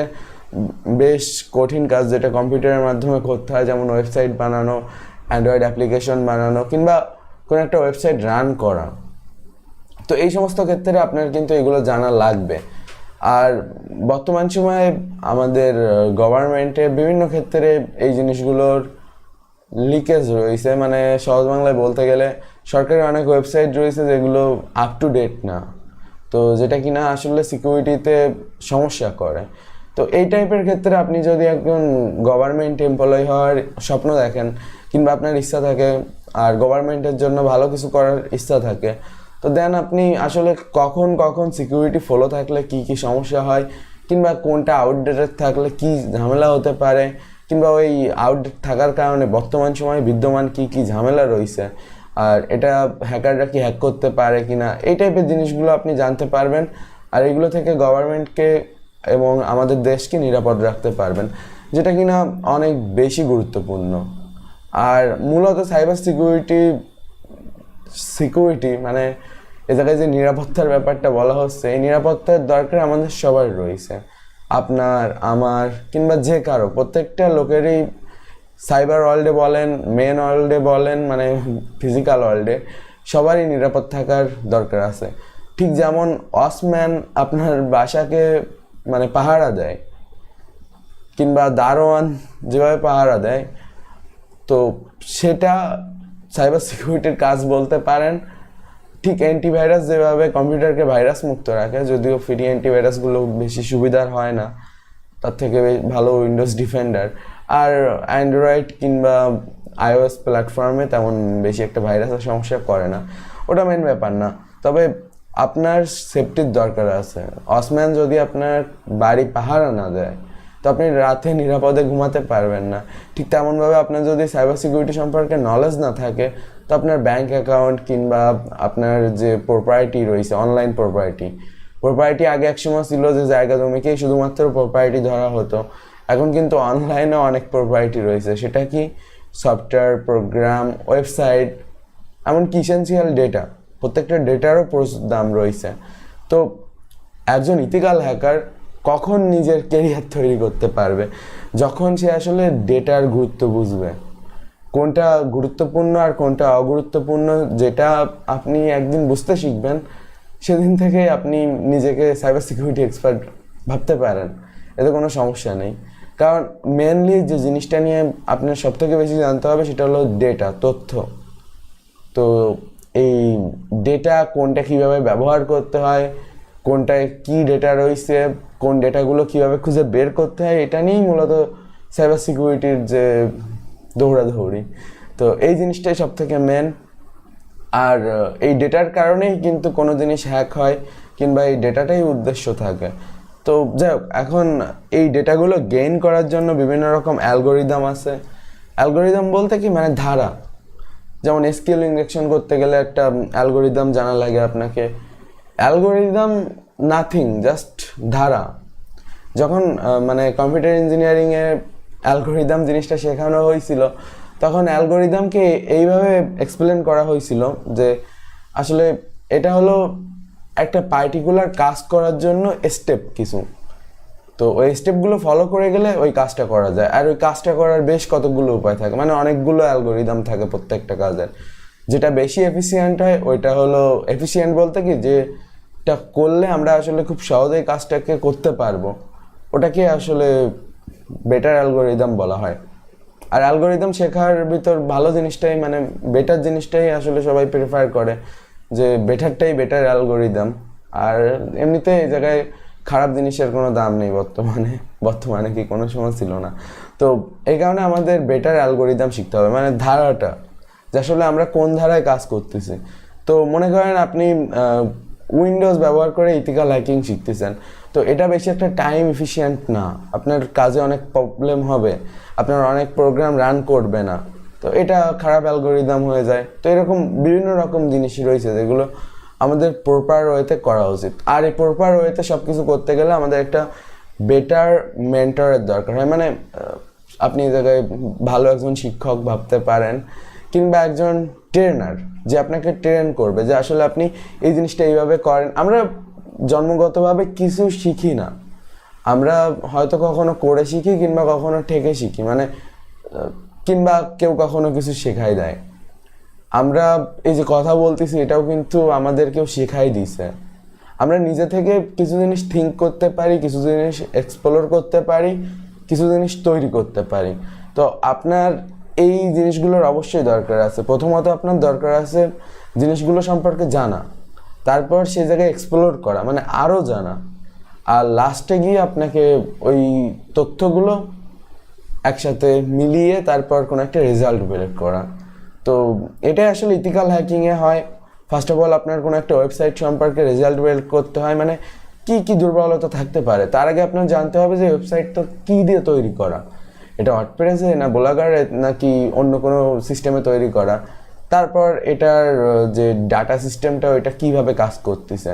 বেশ কঠিন কাজ, যেটা কম্পিউটারের মাধ্যমে করতে হয়, যেমন ওয়েবসাইট বানানো, অ্যান্ড্রয়েড অ্যাপ্লিকেশন বানানো, কিংবা কোনো একটা ওয়েবসাইট রান করা। তো এই সমস্ত ক্ষেত্রে আপনার কিন্তু এগুলো জানা লাগবে। আর বর্তমান সময়ে আমাদের গভর্নমেন্টের বিভিন্ন ক্ষেত্রে এই জিনিসগুলোর লিকেজ রয়েছে, মানে সহজ বাংলায় বলতে গেলে সরকারি অনেক ওয়েবসাইট রয়েছে যেগুলো আপ টু ডেট না, তো যেটা কিনা আসলে সিকিউরিটিতে সমস্যা করে। তো এই টাইপের ক্ষেত্রে আপনি যদি একজন গভর্নমেন্ট এমপ্লয়ি হওয়ার স্বপ্ন দেখেন, কিংবা আপনার ইচ্ছা থাকে আর গভর্নমেন্টের জন্য ভালো কিছু করার ইচ্ছা থাকে, তো দেন আপনি আসলে কখন সিকিউরিটি ফলো থাকলে কি কি সমস্যা হয়, কিংবা কোনটা আউটডেটেড থাকলে কি ঝামেলা হতে পারে, কিংবা ওই আউটডেট থাকার কারণে বর্তমান সময়ে বিদ্যমান কি কি ঝামেলা রয়েছে, আর এটা হ্যাকাররা কি হ্যাক করতে পারে কিনা, এই টাইপের জিনিসগুলো আপনি জানতে পারবেন। আর এগুলো থেকে গভর্নমেন্টকে এবং আমাদের দেশকে নিরাপদ রাখতে পারবেন, যেটা কিনা অনেক বেশি গুরুত্বপূর্ণ। আর মূলত সাইবার সিকিউরিটি মানে এ জায়গায় যে নিরাপত্তার ব্যাপারটা বলা হচ্ছে, এই নিরাপত্তার দরকার আমাদের সবার রয়েছে, আপনার আমার কিংবা যে কারো, প্রত্যেকটা লোকেরই সাইবার ওয়ার্ল্ডে বলেন, মেন ওয়ার্ল্ডে বলেন, মানে ফিজিক্যাল ওয়ার্ল্ডে সবারই নিরাপদ থাকার দরকার আছে। ঠিক যেমন ওয়াচম্যান আপনার বাসাকে মানে পাহারা দেয়, কিংবা দারোয়ান যেভাবে পাহারা দেয়, তো সেটা সাইবার সিকিউরিটির কাজ বলতে পারেন। ঠিক অ্যান্টিভাইরাস যেভাবে কম্পিউটারকে ভাইরাস মুক্ত রাখে, যদিও ফ্রি অ্যান্টিভাইরাসগুলো বেশি সুবিধার হয় না, তার থেকে ভালো উইন্ডোজ ডিফেন্ডার। আর অ্যান্ড্রয়েড কিংবা আইওএস প্ল্যাটফর্মে তেমন বেশি একটা ভাইরাসের সমস্যা করে না, ওটা মেন ব্যাপার না। তবে আপনার সেফটির দরকার আছে। ওয়াচম্যান যদি আপনার বাড়ি পাহারা না দেয়, তো আপনি রাতে নিরাপদে ঘুমাতে পারবেন না। ঠিক তেমনভাবে আপনার যদি সাইবার সিকিউরিটি সম্পর্কে নলেজ না থাকে, তো আপনার ব্যাংক অ্যাকাউন্ট কিংবা আপনার যে প্রপার্টি রয়েছে, অনলাইন প্রপার্টি আগে একসময় ছিল যে জায়গা জমিকেই শুধুমাত্র প্রপার্টি ধরা হতো, এখন কিন্তু অনলাইনে অনেক প্রপার্টি রয়েছে। সেটা কি সফটওয়্যার, প্রোগ্রাম, ওয়েবসাইট, এমনকি এসেনশিয়াল ডেটা, প্রত্যেকটা ডেটারও প্রচুর দাম রয়েছে। তো একজন ইথিক্যাল হ্যাকার কখন নিজের কেরিয়ার তৈরি করতে পারবে? যখন সে আসলে ডেটার গুরুত্ব বুঝবে, কোনটা গুরুত্বপূর্ণ আর কোনটা অগুরুত্বপূর্ণ, যেটা আপনি একদিন বুঝতে শিখবেন, সেদিন থেকে আপনি নিজেকে সাইবার সিকিউরিটি এক্সপার্ট ভাবতে পারেন, এতে কোনো সমস্যা নেই। কারণ মেনলি যে জিনিসটা নিয়ে আপনার সবথেকে বেশি জানতে হবে সেটা হলো ডেটা, তথ্য। তো এই ডেটা কোনটা কীভাবে ব্যবহার করতে হয়, কোনটায় কী ডেটা রয়েছে, কোন ডেটাগুলো কীভাবে খুঁজে বের করতে হয়, এটা নিয়েই মূলত সাইবার সিকিউরিটির যে দৌড়াদৌড়ি। তো এই জিনিসটাই সব থেকে মেন। আর এই ডেটার কারণেই কিন্তু কোনো জিনিস হ্যাক হয়, কিংবা এই ডেটাটাই উদ্দেশ্য থাকে। তো যাই হোক, এখন এই ডেটাগুলো গেইন করার জন্য বিভিন্ন রকম অ্যালগোরিদম আছে। অ্যালগোরিদম বলতে কি, মানে ধারা। যেমন এসকিউএল ইনজেকশন করতে গেলে একটা অ্যালগোরিদম জানা লাগে আপনাকে। অ্যালগোরিদম নাথিং, জাস্ট ধারা। যখন মানে কম্পিউটার ইঞ্জিনিয়ারিংয়ে অ্যালগোরিদম জিনিসটা শেখানো হয়েছিল, তখন অ্যালগোরিদমকে এইভাবে এক্সপ্লেন করা হয়েছিল যে আসলে এটা হলো একটা পার্টিকুলার কাজ করার জন্য স্টেপ কিছু, তো ওই স্টেপগুলো ফলো করে গেলে ওই কাজটা করা যায়। আর ওই কাজটা করার বেশ কতগুলো উপায় থাকে, মানে অনেকগুলো অ্যালগোরিদম থাকে প্রত্যেকটা কাজের। যেটা বেশি এফিসিয়েন্ট হয় ওইটা হলো, এফিসিয়েন্ট বলতে কি, যেটা করলে আমরা আসলে খুব সহজেই কাজটাকে করতে পারবো, ওটাকে আসলে বেটার অ্যালগোরিদম বলা হয়। আর অ্যালগোরিদম শেখার ভিতর ভালো জিনিসটাই, মানে বেটার জিনিসটাই আসলে সবাই প্রেফার করে, যে বেটারটাই বেটার অ্যালগোরিদম। আর এমনিতে এই জায়গায় খারাপ জিনিসের কোনো দাম নেই বর্তমানে কি কোনো সময় ছিল না। তো এই কারণে আমাদের বেটার অ্যালগোরিদম শিখতে হবে, মানে ধারাটা, যে আসলে আমরা কোন ধারায় কাজ করতেছি। তো মনে করেন আপনি উইন্ডোজ ব্যবহার করে ইথিক্যাল হ্যাকিং শিখতেছেন, তো এটা বেশি একটা টাইম এফিশিয়েন্ট না, আপনার কাজে অনেক প্রবলেম হবে, আপনার অনেক প্রোগ্রাম রান করবে না, তো এটা খারাপ অ্যালগোরিদম হয়ে যায়। তো এরকম বিভিন্ন রকম জিনিসই রয়েছে যেগুলো আমাদের প্রপার ওয়েতে করা উচিত। আর এই প্রপার ওয়েতে সব কিছু করতে গেলে আমাদের একটা বেটার মেন্টরের দরকার হয়। মানে আপনি এই জায়গায় ভালো একজন শিক্ষক ভাবতে পারেন, কিংবা একজন ট্রেনার, যে আপনাকে ট্রেন করবে, যে আসলে আপনি এই জিনিসটা এইভাবে করেন। আমরা জন্মগতভাবে কিছু শিখি না, আমরা হয়তো কখনো করে শিখি, কিংবা কখনো ঠেকে শিখি, মানে কিংবা কেউ কখনো কিছু শেখাই দেয়। আমরা এই যে কথা বলতেছি, এটাও কিন্তু আমাদের কেউ শেখাই দিছে। আমরা নিজে থেকে কিছু জিনিস থিঙ্ক করতে পারি, কিছু জিনিস এক্সপ্লোর করতে পারি, কিছু জিনিস তৈরি করতে পারি। তো আপনার এই জিনিসগুলোর অবশ্যই দরকার আছে। প্রথমত আপনার দরকার আছে জিনিসগুলো সম্পর্কে জানা, তারপর সেই জায়গায় এক্সপ্লোর করা, মানে আরও জানা, আর লাস্টে গিয়ে আপনাকে ওই তথ্যগুলো একসাথে মিলিয়ে তারপর কোনো একটা রেজাল্ট বের করা। তো এটাই আসলে ইথিক্যাল হ্যাকিংয়ে হয়। ফার্স্ট অফ অল আপনার কোনো একটা ওয়েবসাইট সম্পর্কে রেজাল্ট বের করতে হয়, মানে কি কি দুর্বলতা থাকতে পারে, তার আগে আপনার জানতে হবে যে ওয়েবসাইটটা কী দিয়ে তৈরি করা, এটা ওয়ার্ডপ্রেসে না ব্লগারে নাকি অন্য কোনো সিস্টেমে তৈরি করা, তারপর এটার যে ডাটা সিস্টেমটা ওইটা কিভাবে কাজ করতেছে,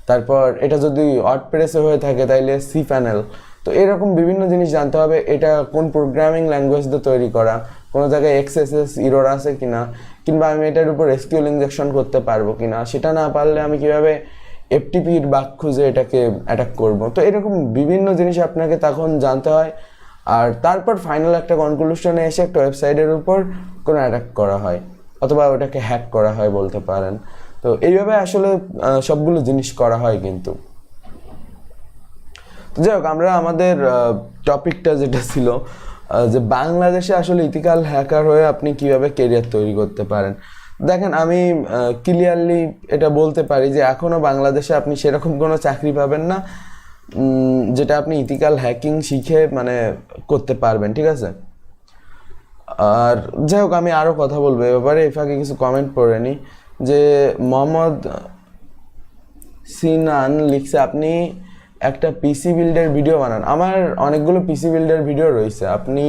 তারপর এটা যদি ওয়ার্ডপ্রেসে হয়ে থাকে তাইলে সি প্যানেল। তো এরকম বিভিন্ন জিনিস জানতে হবে, এটা কোন প্রোগ্রামিং ল্যাঙ্গুয়েজ দিয়ে তৈরি করা, কোনো জায়গায় এক্সএসএস ইরর আছে কিনা, কিংবা আমি এটার উপর এসকিউএল ইনজেকশন করতে পারবো কিনা, সেটা না পারলে আমি কিভাবে এফটিপির বাগ খুঁজে এটাকে অ্যাটাক করব। তো এরকম বিভিন্ন জিনিস আপনাকে তখন জানতে হয়, আর তারপর ফাইনাল একটা কনক্লুশনে এসে একটা ওয়েবসাইটের উপর কোনো অ্যাটাক করা হয় অথবা ওটাকে হ্যাক করা হয় বলতে পারেন। তো এইভাবে আসলে সবগুলো জিনিস করা হয় কিন্তু। তো যাই হোক, আমরা আমাদের টপিকটা যেটা ছিল যে বাংলাদেশে আসলে ইথিক্যাল হ্যাকার হয়ে আপনি কিভাবে কেরিয়ার তৈরি করতে পারেন। দেখেন, আমি ক্লিয়ারলি এটা বলতে পারি যে এখনও বাংলাদেশে আপনি সেরকম কোনো চাকরি পাবেন না যেটা আপনি ইথিক্যাল হ্যাকিং শিখে মানে করতে পারবেন, ঠিক আছে। আর যাই হোক, আমি আরও কথা বলবো এ ব্যাপারে। এই ফাঁকে কিছু কমেন্ট পড়ে নি, যে মোহাম্মদ সিনান লিখছে আপনি একটা পিসি বিল্ডের ভিডিও বানান। আমার অনেকগুলো পিসি বিল্ডের ভিডিও রয়েছে, আপনি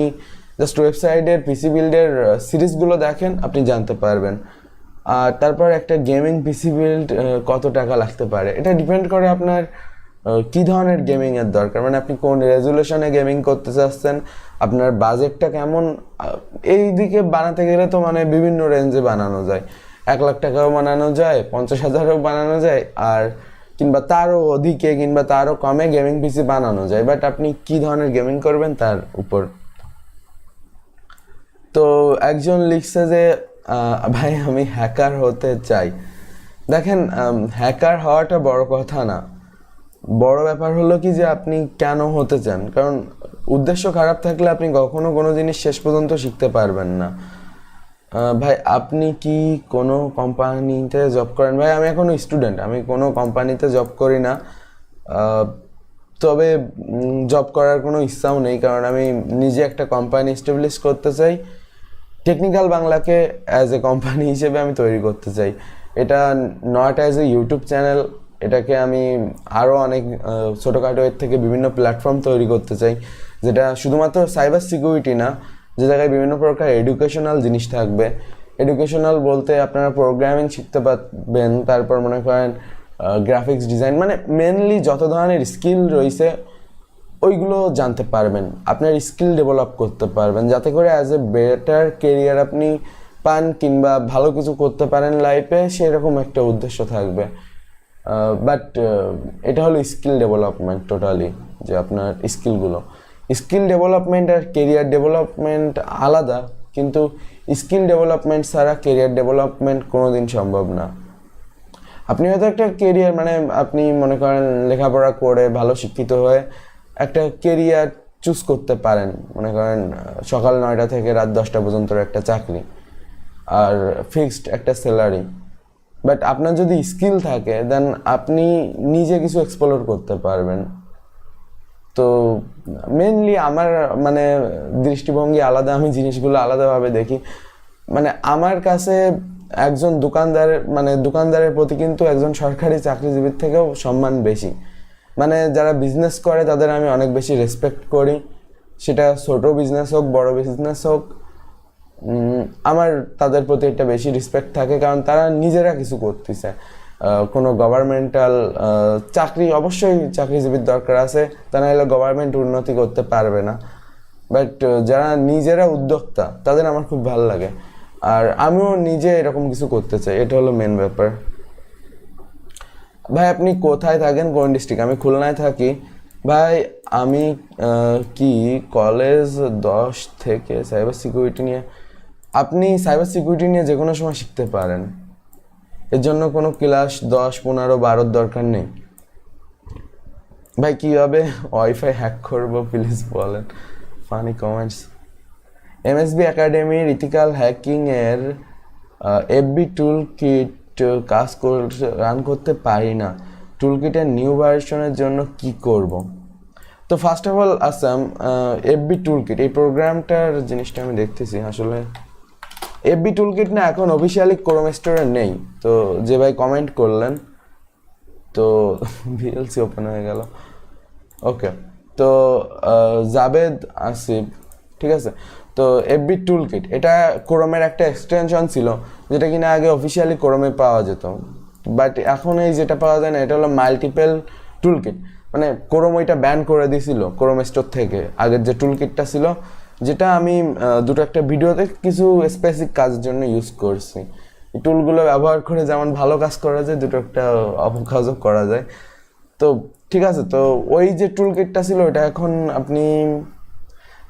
জাস্ট ওয়েবসাইটের পিসি বিল্ডের সিরিজগুলো দেখেন, আপনি জানতে পারবেন। আর তারপর একটা গেমিং পিসি বিল্ড কত টাকা লাগতে পারে, এটা ডিপেন্ড করে আপনার কী ধরনের গেমিংয়ের দরকার, মানে আপনি কোন রেজুলেশনে গেমিং করতে চাচ্ছেন, আপনার বাজেটটা কেমন। এই দিকে বানাতে গেলে তো মানে বিভিন্ন রেঞ্জে বানানো যায়, 1 লাখ টাকাও বানানো যায়, 50,000ও বানানো যায়, আর কিংবা তারও অধিকে কিংবা তারও কমে গেমিং পিসি বানানো যায়। বাট আপনি কি ধরনের গেমিং করবেন তার উপর। তো একজন লিখছে যে ভাই আমি হ্যাকার হতে চাই। দেখেন, হ্যাকার হওয়াটা বড় কথা না, বড় ব্যাপার হলো কি যে আপনি কেন হতে চান। কারণ উদ্দেশ্য খারাপ থাকলে আপনি কখনো কোনো জিনিস শেষ পর্যন্ত শিখতে পারবেন না। ভাই আপনি কি কোনো কোম্পানিতে জব করেন? ভাই আমি এখনো স্টুডেন্ট, আমি কোনো কোম্পানিতে জব করি না। তবে জব করার কোনো ইচ্ছাও নেই, কারণ আমি নিজে একটা কোম্পানি এস্টাবলিশ করতে চাই। টেকনিক্যাল বাংলাকে অ্যাজ এ কোম্পানি হিসেবে আমি তৈরি করতে চাই। এটা not as a YouTube channel, এটাকে আমি আরও অনেক ছোটোখাটো এর থেকে বিভিন্ন প্ল্যাটফর্ম তৈরি করতে চাই, যেটা শুধুমাত্র সাইবার সিকিউরিটি না, যে জায়গায় বিভিন্ন প্রকার এডুকেশনাল জিনিস থাকবে। এডুকেশনাল বলতে আপনারা প্রোগ্রামিং শিখতে পারবেন, তারপর মনে করেন গ্রাফিক্স ডিজাইন, মানে মেনলি যত ধরনের স্কিল রয়েছে ওইগুলো জানতে পারবেন, আপনার স্কিল ডেভেলপ করতে পারবেন, যাতে করে অ্যাজ এ বেটার কেরিয়ার আপনি পান কিংবা ভালো কিছু করতে পারেন লাইফে, সেরকম একটা উদ্দেশ্য থাকবে। বাট এটা হলো স্কিল ডেভেলপমেন্ট টোটালি, যে আপনার স্কিল ডেভেলপমেন্ট আর কেরিয়ার ডেভেলপমেন্ট আলাদা, কিন্তু স্কিল ডেভেলপমেন্ট ছাড়া কেরিয়ার ডেভেলপমেন্ট কোনো দিন সম্ভব না। আপনি হয়তো একটা কেরিয়ার মানে আপনি মনে করেন লেখাপড়া করে ভালো শিক্ষিত হয়ে একটা কেরিয়ার চুজ করতে পারেন, মনে করেন সকাল 9টা থেকে রাত 10টা পর্যন্ত একটা চাকরি আর ফিক্সড একটা স্যালারি। বাট আপনার যদি স্কিল থাকে দেন আপনি নিজে কিছু এক্সপ্লোর করতে পারবেন। তো মেনলি আমার মানে দৃষ্টিভঙ্গি আলাদা, আমি জিনিসগুলো আলাদাভাবে দেখি। মানে আমার কাছে একজন দোকানদারের প্রতি কিন্তু একজন সরকারি চাকরিজীবীর থেকেও সম্মান বেশি। মানে যারা বিজনেস করে তাদের আমি অনেক বেশি রেসপেক্ট করি, সেটা ছোট বিজনেস হোক বড় বিজনেস হোক, আমার তাদের প্রতি একটা বেশি রেসপেক্ট থাকে, কারণ তারা নিজেরা কিছু করতেছে। কোনো গভর্নমেন্টাল চাকরি অবশ্যই চাকরিজীবীর দরকার আছে, তা নাহলে গভর্নমেন্ট উন্নতি করতে পারবে না। বাট যারা নিজেরা উদ্যোক্তা তাদের আমার খুব ভালো লাগে, আর আমিও নিজে এরকম কিছু করতে চাই, এটা হলো মেন ব্যাপার। ভাই আপনি কোথায় থাকেন, কোন ডিস্ট্রিক্ট? আমি খুলনায় থাকি। ভাই আমি কি কলেজ 10 থেকে সাইবার সিকিউরিটি নিয়ে, আপনি সাইবার সিকিউরিটি নিয়ে যে কোনো সময় শিখতে পারেন, এর জন্য কোনো ক্লাস 10, 15, 12 দরকার নেই। ভাই কীভাবে ওয়াইফাই হ্যাক করবো প্লিজ বলেন। Funny comments. এমএসবি একাডেমির ইথিক্যাল হ্যাকিংয়ের এফবি টুল কিট কাজ রান করতে পারি না, টুল কিটের নিউ ভার্সনের জন্য কি করব? তো ফার্স্ট অফ অল আসাম এফবি টুল কিট, এই প্রোগ্রামটার জিনিসটা আমি দেখতেছি। আসলে এফবি টুল কিট না এখন অফিসিয়ালি ক্রোম স্টোরে নেই, তো যে ভাই কমেন্ট করলেন, তো ভিএলসি ওপেন হয়ে গেল। ওকে, তো জাবেদ আসিফ, ঠিক আছে। তো এফবি টুল কিট এটা ক্রোমের একটা এক্সটেনশন ছিল, যেটা কিনা আগে অফিসিয়ালি ক্রোমে পাওয়া যেত, বাট এখন এই যেটা পাওয়া যায় না, এটা হলো মাল্টিপল টুল কিট। মানে ক্রোম ওইটা ব্যান করে দিয়েছিল ক্রোম স্টোর থেকে, আগের যে টুল কিটটা ছিল, যেটা আমি দুটো একটা ভিডিওতে কিছু স্পেসিফিক কাজের জন্য ইউজ করছি। এই টুলগুলো ব্যবহার করে যেমন ভালো কাজ করা যায়, দুটো একটা অপকাজও করা যায়। তো ঠিক আছে, তো ওই যে টুল কিটটা ছিল ওটা এখন আপনি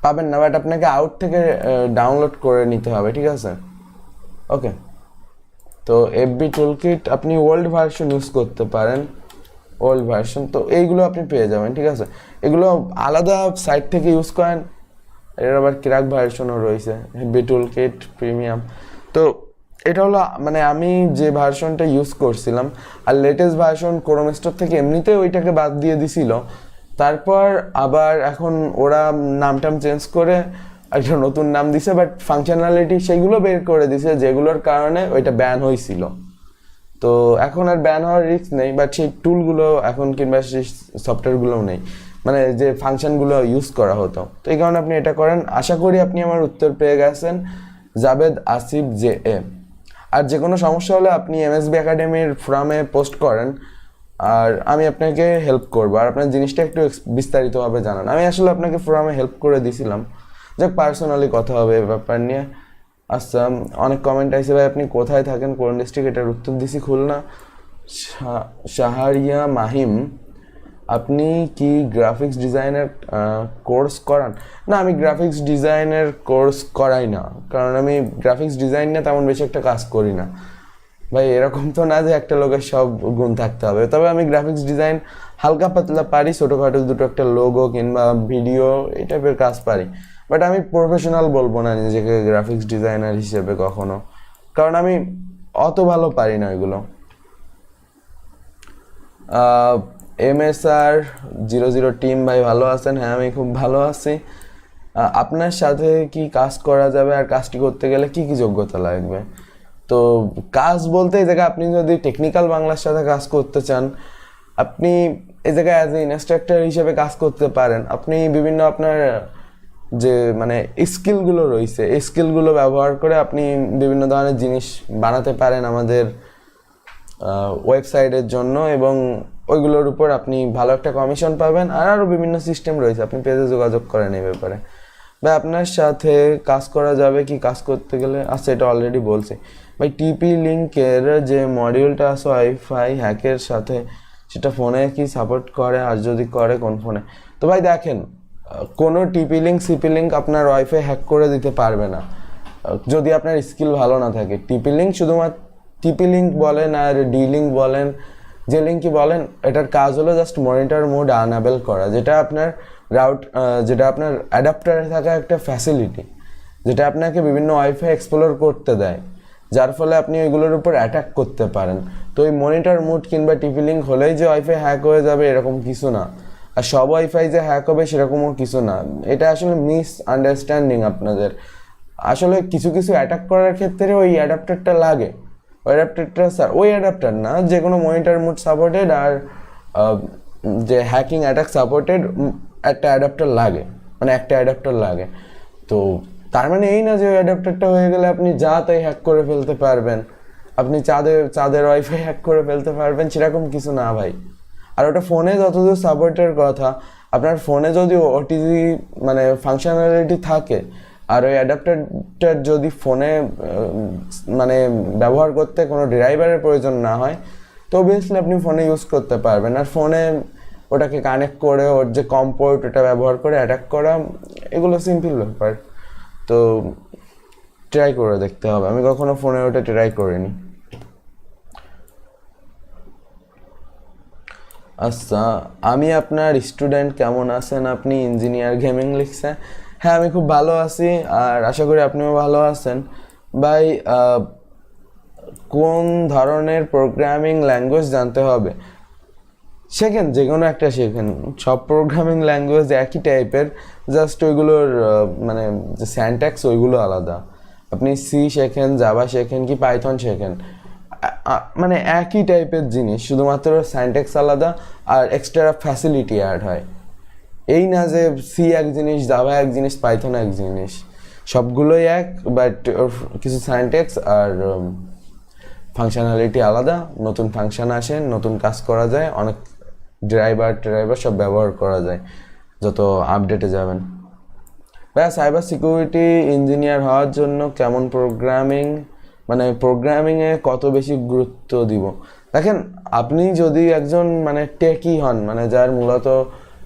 পাবেন না, বাট আপনাকে আউট থেকে ডাউনলোড করে নিতে হবে, ঠিক আছে? ওকে, তো এফবি টুল কিট আপনি ওল্ড ভার্সন ইউজ করতে পারেন, ওল্ড ভার্সন, তো এইগুলো আপনি পেয়ে যাবেন, ঠিক আছে? এগুলো আলাদা সাইট থেকে ইউজ করেন, এর আবার ক্র্যাক ভার্সনও রয়েছে, এফবি টুল কিট প্রিমিয়াম। তো এটা হলো মানে আমি যে ভার্সনটা ইউজ করছিলাম, আর লেটেস্ট ভার্সন ক্রোম স্টোর থেকে এমনিতে ওইটাকে বাদ দিয়ে দিছিল, তারপর আবার এখন ওরা নামটাম চেঞ্জ করে একটা নতুন নাম দিছে, বাট ফাংশনালিটি সেইগুলো বের করে দিছে যেগুলোর কারণে ওইটা ব্যান হয়েছিল। তো এখন আর ব্যান হওয়ার রিস্ক নেই, বাট সেই টুলগুলো এখন কিংবা সেই সফটওয়্যারগুলোও নেই, মানে যে ফাংশনগুলো ইউজ করা হতো। তো এই কারণে আপনি এটা করেন। আশা করি আপনি আমার উত্তর পেয়ে গেছেন, জাবেদ আসিফ জে এ। আর যে কোনো সমস্যা হলে আপনি এমএসবি একাডেমির ফোরামে পোস্ট করেন, আর আমি আপনাকে হেল্প করবো, আর আপনার জিনিসটা একটু বিস্তারিতভাবে জানান। আমি আসলে আপনাকে ফোরামে হেল্প করে দিয়েছিলাম, যাক পার্সোনালি কথা হবে এ ব্যাপার নিয়ে। আচ্ছা, অনেক কমেন্ট আসছে, ভাই আপনি কোথায় থাকেন, কোন ডিস্ট্রিক্ট? এটার উত্তর দিছি খুলনা। শাহরিয়া মাহিম, আপনি কি গ্রাফিক্স ডিজাইনের কোর্স করান? না, আমি গ্রাফিক্স ডিজাইনের কোর্স করাই না, কারণ আমি গ্রাফিক্স ডিজাইন নিয়ে তেমন বেশি একটা কাজ করি না ভাই। এরকম তো না যে একটা লোকের সব গুণ থাকতে হবে, তবে আমি গ্রাফিক্স ডিজাইন হালকা পাতলা পারি, ছোটোখাটো দুটো একটা লোগো কিংবা ভিডিও এই টাইপের কাজ পারি, বাট আমি প্রফেশনাল বলবো না নিজেকে গ্রাফিক্স ডিজাইনার হিসেবে কখনো, কারণ আমি অত ভালো পারি না ওইগুলো। MSR 00 টিম, ভাই ভালো আছেন? হ্যাঁ, আমি খুব ভালো আছি। আপনার সাথে কি কাজ করা যাবে, আর কাজটি করতে গেলে কি কি যোগ্যতা লাগবে? তো কাজ বলতে এই জায়গায় আপনি যদি টেকনিক্যাল বাংলার সাথে কাজ করতে চান, আপনি এই জায়গায় অ্যাজ এ ইনস্ট্রাক্টর হিসেবে কাজ করতে পারেন। আপনি বিভিন্ন আপনার যে মানে স্কিলগুলো রয়েছে, এই স্কিলগুলো ব্যবহার করে আপনি বিভিন্ন ধরনের জিনিস বানাতে পারেন আমাদের ওয়েবসাইটের জন্য, এবং ওইগুলোর উপর আপনি ভালো একটা কমিশন পাবেন। আর আরও বিভিন্ন সিস্টেম রয়েছে, আপনি পেজে যোগাযোগ করেন এই ব্যাপারে। ভাই আপনার সাথে কাজ করা যাবে কি কাজ করতে গেলে? আচ্ছা, এটা অলরেডি বলছি ভাই। টিপি লিঙ্কের যে মডিউলটা আছে ওয়াইফাই হ্যাকের সাথে, সেটা ফোনে কি সাপোর্ট করে, আর যদি করে কোন ফোনে? তো ভাই দেখেন, কোনো টিপি লিঙ্ক সিপি লিঙ্ক আপনার ওয়াইফাই হ্যাক করে দিতে পারবে না যদি আপনার স্কিল ভালো না থাকে। টিপি লিঙ্ক শুধুমাত্র টিপি লিঙ্ক বলেন আর ডি লিঙ্ক বলেন, যে লিঙ্কই বলেন, এটার কাজ হলো জাস্ট মনিটর মোড আনএবল করা, যেটা আপনার যেটা আপনার অ্যাডাপ্টারে থাকা একটা ফ্যাসিলিটি, যেটা আপনাকে বিভিন্ন ওয়াইফাই এক্সপ্লোর করতে দেয়, যার ফলে আপনি ওইগুলোর উপর অ্যাটাক করতে পারেন। তো ওই মনিটর মোড কিংবা টিপি লিঙ্ক হলেই যে ওয়াইফাই হ্যাক হয়ে যাবে এরকম কিছু না, আর সব ওয়াইফাই যে হ্যাক হবে সেরকমও কিছু না। এটা আসলে মিস আন্ডারস্ট্যান্ডিং আপনাদের। আসলে কিছু কিছু অ্যাটাক করার ক্ষেত্রে ওই অ্যাডাপ্টারটা লাগে, ওই অ্যাডাপ্টার না, যে কোনো মনিটর মোড সাপোর্টেড আর যে হ্যাকিং অ্যাটাক সাপোর্টেড একটা অ্যাডাপ্টার লাগে, মানে একটা অ্যাডাপ্টার লাগে। তো তার মানে এই না যে ওই অ্যাডাপ্টারটা হয়ে গেলে আপনি যা তাই হ্যাক করে ফেলতে পারবেন, আপনি চাঁদের ওয়াইফাই হ্যাক করে ফেলতে পারবেন, সেরকম কিছু না ভাই। আর ওটা ফোনে যতদূর সাপোর্টের কথা, আপনার ফোনে যদি ওটিজি মানে ফাংশনালিটি থাকে, আর ওই অ্যাডাপ্টারটা যদি ফোনে মানে ব্যবহার করতে কোনো ড্রাইভারের প্রয়োজন না হয়, তো অবভিয়াসলি আপনি ফোনে ইউজ করতে পারবেন। আর ফোনে ওটাকে কানেক্ট করে ওর যে কম্পোর্ট ওটা ব্যবহার করে অ্যাটাক করা, এগুলো সিম্পল ব্যাপার। তো ট্রাই করে দেখতে হবে, আমি কখনো ফোনে ওটা ট্রাই করিনি। আচ্ছা, আমি আপনার স্টুডেন্ট, কেমন আছেন আপনি? ইঞ্জিনিয়ার গেমিং লিখছে। হ্যাঁ, আমি খুব ভালো আছি, আর আশা করি আপনিও ভালো আছেন। ভাই কোন ধরনের প্রোগ্রামিং ল্যাঙ্গুয়েজ জানতে হবে? শেখেন, যে কোনো একটা শেখেন, সব প্রোগ্রামিং ল্যাঙ্গুয়েজ একই টাইপের, জাস্ট ওইগুলোর মানে যে স্যান্ট্যাক্স ওইগুলো আলাদা। আপনি সি শেখেন, জাভা শেখেন কি পাইথন শেখেন, মানে একই টাইপের জিনিস, শুধুমাত্র স্যান্ট্যাক্স আলাদা আর এক্সট্রা ফ্যাসিলিটি অ্যাড হয়। এই না যে সি এক জিনিস, জাভা এক জিনিস, পাইথন এক জিনিস। সবগুলোই এক, বাট কিছু সিনট্যাক্স আর ফাংশনালিটি আলাদা। নতুন ফাংশন আসে, নতুন কাজ করা যায়, অনেক ড্রাইভার সব ব্যবহার করা যায় যত আপডেটে যাবেন। ভাইয়া সাইবার সিকিউরিটি ইঞ্জিনিয়ার হওয়ার জন্য কেমন প্রোগ্রামিংয়ে কত বেশি গুরুত্ব দিব? দেখেন, আপনি যদি একজন টেকি হন, যার মূলত